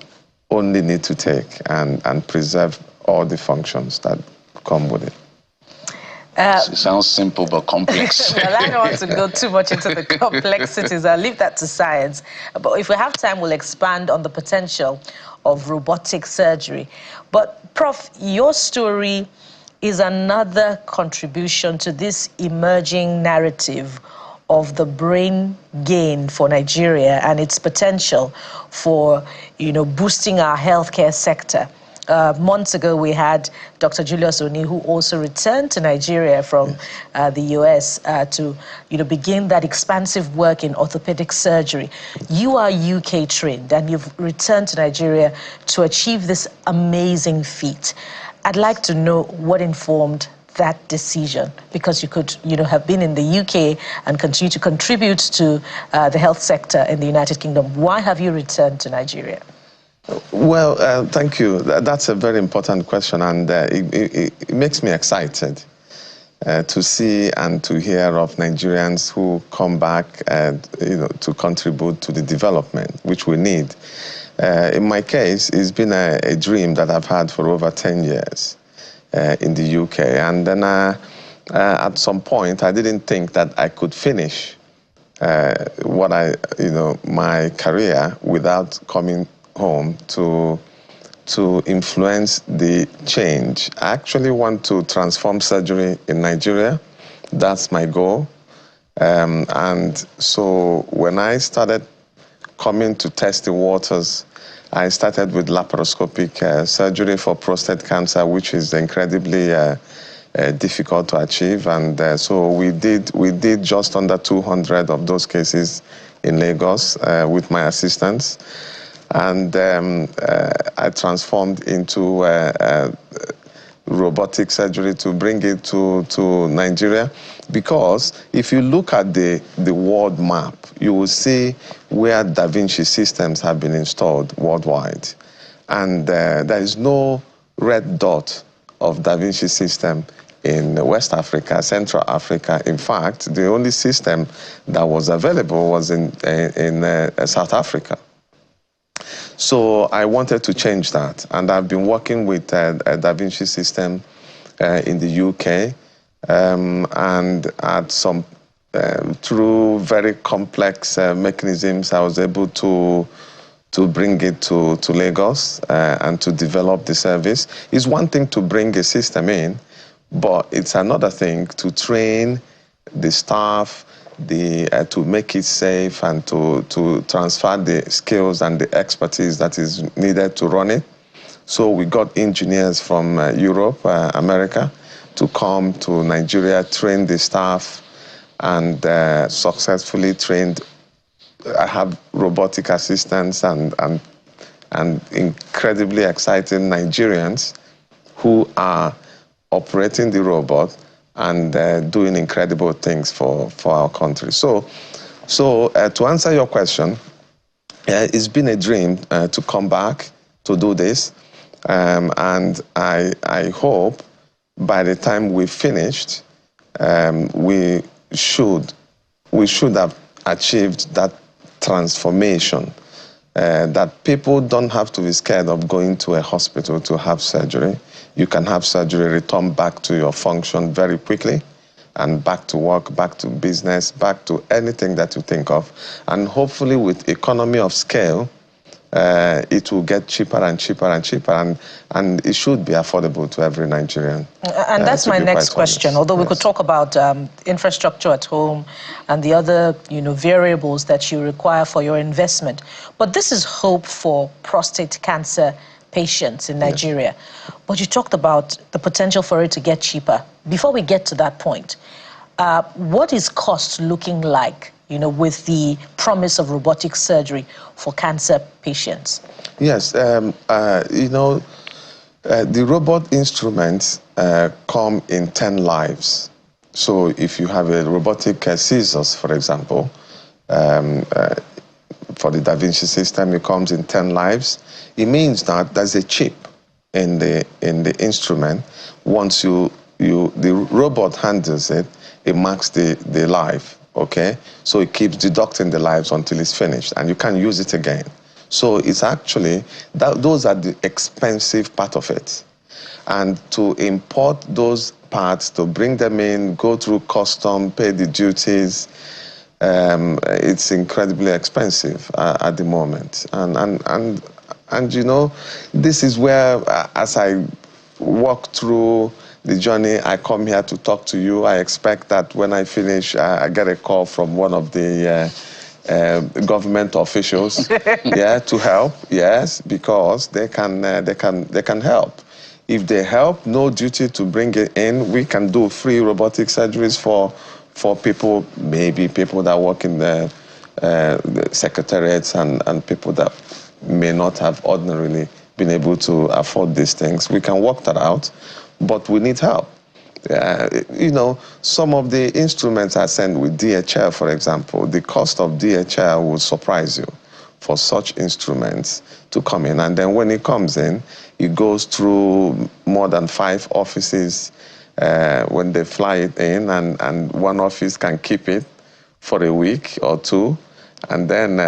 only need to take, and preserve all the functions that come with it. It sounds simple but complex. Well, I don't want to go too much into the complexities. I'll leave that to science. But if we have time, we'll expand on the potential of robotic surgery. But Prof, your story is another contribution to this emerging narrative of the brain gain for Nigeria and its potential for, boosting our healthcare sector. months ago, we had Dr. Julius Oni, who also returned to Nigeria from the US to begin that expansive work in orthopedic surgery. You are UK trained, and you've returned to Nigeria to achieve this amazing feat. I'd like to know what informed that decision, because you could have been in the UK and continue to contribute to the health sector in the United Kingdom. Why have you returned to Nigeria? Well, thank you. That's a very important question, and it makes me excited to see and to hear of Nigerians who come back to contribute to the development which we need. In my case, it's been a dream that I've had for over 10 years. In the UK, and then at some point I didn't think that I could finish my career without coming home to influence the change. I actually want to transform surgery in Nigeria. That's my goal, and so when I started coming to test the waters, I started with laparoscopic surgery for prostate cancer, which is incredibly difficult to achieve, and so we did just under 200 of those cases in Lagos with my assistants, and I transformed into robotic surgery to bring it to Nigeria, because if you look at the world map, you will see where Da Vinci systems have been installed worldwide, and there is no red dot of Da Vinci system in West Africa, Central Africa. In fact, the only system that was available was in South Africa. So I wanted to change that, and I've been working with a Da Vinci system in the UK, and at some through very complex mechanisms, I was able to bring it to Lagos and to develop the service. It's one thing to bring a system in, but it's another thing to train the staff, to make it safe, and to transfer the skills and the expertise that is needed to run it. So we got engineers from Europe, America, to come to Nigeria, train the staff, and successfully trained. I have robotic assistants and incredibly exciting Nigerians who are operating the robot and doing incredible things for our country. So to answer your question, it's been a dream to come back to do this, and I hope by the time we've finished, we should have achieved that transformation, that people don't have to be scared of going to a hospital to have surgery. You can have surgery, return back to your function very quickly, and back to work, back to business, back to anything that you think of. And hopefully with economy of scale, it will get cheaper and cheaper and cheaper, and it should be affordable to every Nigerian. And that's my next question. Although we could talk about infrastructure at home and the other variables that you require for your investment. But this is hope for prostate cancer patients in Nigeria. Yes. But you talked about the potential for it to get cheaper. Before we get to that point, what is cost looking like, with the promise of robotic surgery for cancer patients? Yes, the robot instruments come in 10 lives. So if you have a robotic scissors, for example, for the Da Vinci system, it comes in 10 lives. It means that there's a chip in the instrument. Once the robot handles it, it marks the life, okay? So it keeps deducting the lives until it's finished, and you can use it again. So it's actually, those are the expensive part of it. And to import those parts, to bring them in, go through custom, pay the duties, it's incredibly expensive at the moment. And this is where, as I walk through the journey, I come here to talk to you. I expect that when I finish, I get a call from one of the government officials, yeah, to help, yes, because they can help. If they help, no duty to bring it in. We can do free robotic surgeries for people, maybe people that work in the secretariats and people that may not have ordinarily been able to afford these things. We can work that out, but we need help. You know, some of the instruments I send with DHL, for example, the cost of DHL will surprise you for such instruments to come in. And then when it comes in, it goes through more than 5 offices when they fly it in, and one office can keep it for a week or 2, and then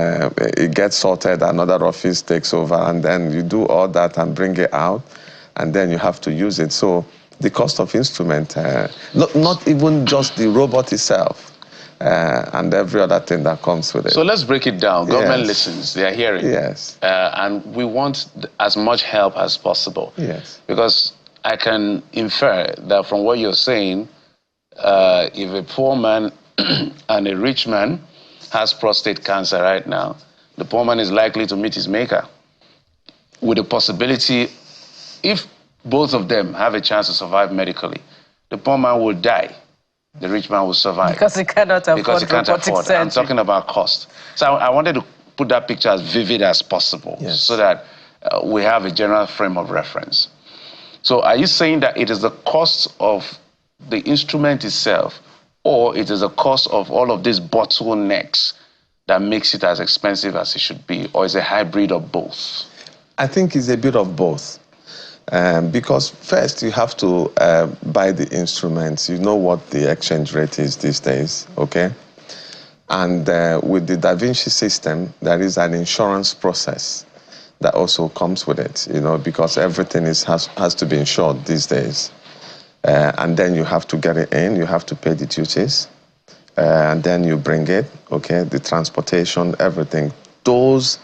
it gets sorted, another office takes over, and then you do all that and bring it out, and then you have to use it. So the cost of instrument, not even just the robot itself, and every other thing that comes with it. So let's break it down. Government listens, they are hearing. Yes. And we want as much help as possible. Yes. Because I can infer that from what you're saying, if a poor man and a rich man has prostate cancer right now, the poor man is likely to meet his maker, with the possibility, if both of them have a chance to survive medically, the poor man will die, the rich man will survive. Because he cannot afford robotic surgery. I'm talking about cost. So I wanted to put that picture as vivid as possible, yes, so that we have a general frame of reference. So are you saying that it is the cost of the instrument itself, or it is the cost of all of these bottlenecks that makes it as expensive as it should be, or is it a hybrid of both? I think it's a bit of both. Because first you have to buy the instruments. You know what the exchange rate is these days, okay? And with the Da Vinci system, there is an insurance process that also comes with it, you know, because everything has to be insured these days. And then you have to get it in, you have to pay the duties, and then you bring it, okay, the transportation, everything. Those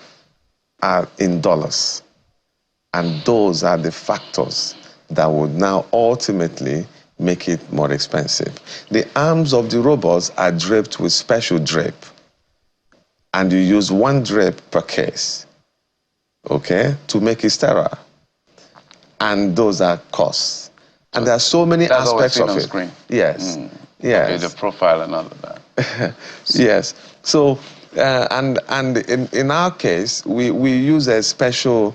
are in dollars. And those are the factors that would now ultimately make it more expensive. The arms of the robots are draped with special drape, and you use 1 drape per case, okay, to make it sterile. And those are costs. And there are so many aspects of it. Screen. Yes. Yes. Okay, the profile and all of that. Yes. So, and in our case, we use a special,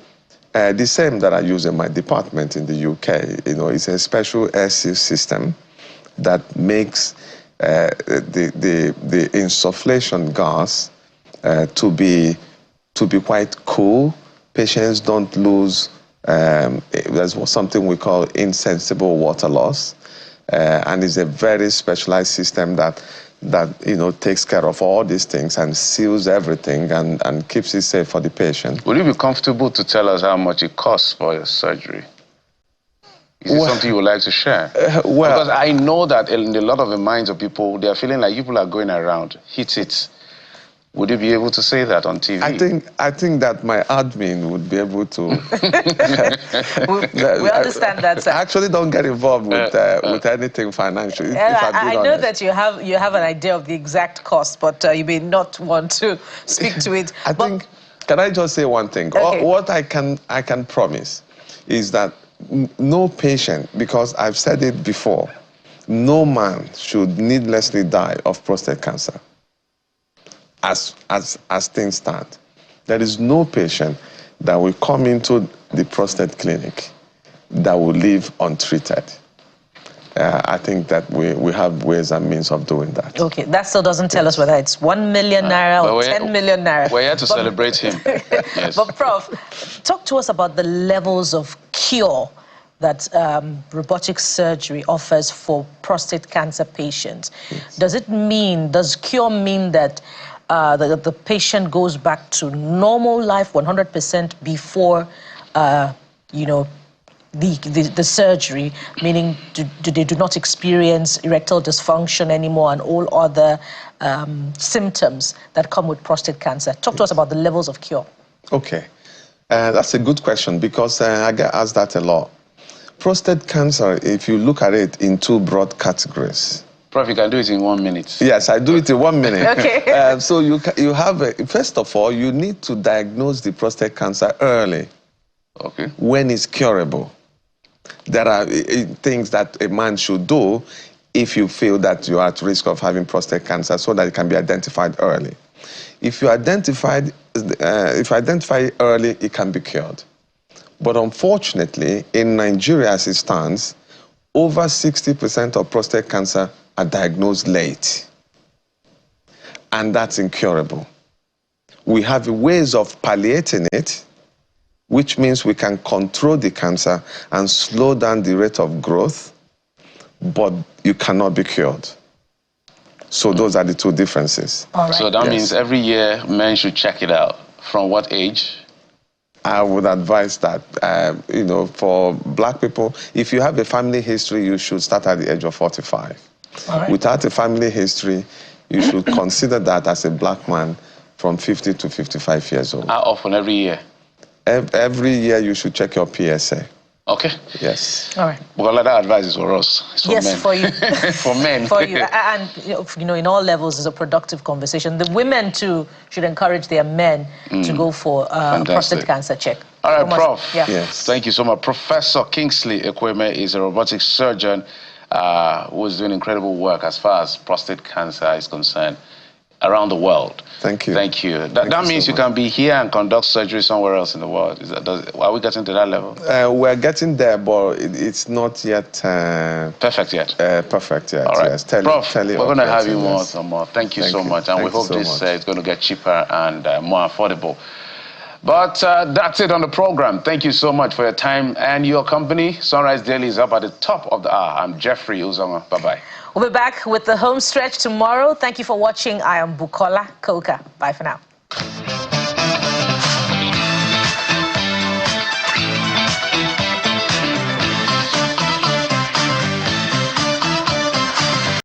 the same that I use in my department in the UK. You know, it's a special air seal system that makes the insufflation gas to be quite cool. Patients don't lose. There's something we call insensible water loss, and it's a very specialized system that you know takes care of all these things and seals everything and keeps it safe for the patient. Would you be comfortable to tell us how much it costs for your surgery? Is it something you would like to share? Because I know that in a lot of the minds of people, they are feeling like people are going around, hit it. Would you be able to say that on TV? I think that my admin would be able to. we understand that, sir. I actually don't get involved with anything financial. I know that you have an idea of the exact cost, but you may not want to speak to it. Can I just say one thing? Okay. What I can promise is that no patient, because I've said it before, no man should needlessly die of prostate cancer. As things stand, there is no patient that will come into the prostate clinic that will live untreated. I think that we have ways and means of doing that. Okay, that still doesn't tell us whether it's 1 million naira or 10 million naira. We're here to celebrate him. Yes. But Prof, talk to us about the levels of cure that robotic surgery offers for prostate cancer patients. Yes. Does cure mean that the patient goes back to normal life 100% before, you know, the surgery, meaning they do not experience erectile dysfunction anymore and all other symptoms that come with prostate cancer? Talk to us about the levels of cure. Okay, that's a good question because I get asked that a lot. Prostate cancer, if you look at it in 2 broad categories, Prof, you can do it in 1 minute. Yes, I do it in 1 minute. Okay. So you have, first of all, you need to diagnose the prostate cancer early. Okay. When it's curable. There are things that a man should do if you feel that you are at risk of having prostate cancer, so that it can be identified early. If you identify early, it can be cured. But unfortunately, in Nigeria as it stands, over 60% of prostate cancer are diagnosed late. And that's incurable. We have ways of palliating it, which means we can control the cancer and slow down the rate of growth, but you cannot be cured. So those are the two differences. All right. So that means every year men should check it out. From what age? I would advise that, for black people, if you have a family history, you should start at the age of 45. All right. Without a family history, you should consider that as a black man from 50 to 55 years old. How often? Every year? Every year you should check your PSA. Okay. Yes. All right. Well, that advice is for us. It's for yes, men. for you. For men. For you. And, in all levels, is a productive conversation. The women, too, should encourage their men to go for prostate cancer check. All right, Prof. Yeah. Yes. Thank you so much. Professor Kingsley Ekweme is a robotic surgeon who is doing incredible work as far as prostate cancer is concerned around the world. Thank you. Thank you. That means you can be here and conduct surgery somewhere else in the world. Are we getting to that level? We're getting there, but it's not yet perfect yet. Perfect yet. All right. Yes. Prof, we're going to have you more and more. Thank you so you. much, and we hope this is going to get cheaper and more affordable. But that's it on the program. Thank you so much for your time and your company. Sunrise Daily is up at the top of the hour. I'm Jeffrey Uzonga. Bye-bye. We'll be back with the home stretch tomorrow. Thank you for watching. I am Bukola Koka. Bye for now.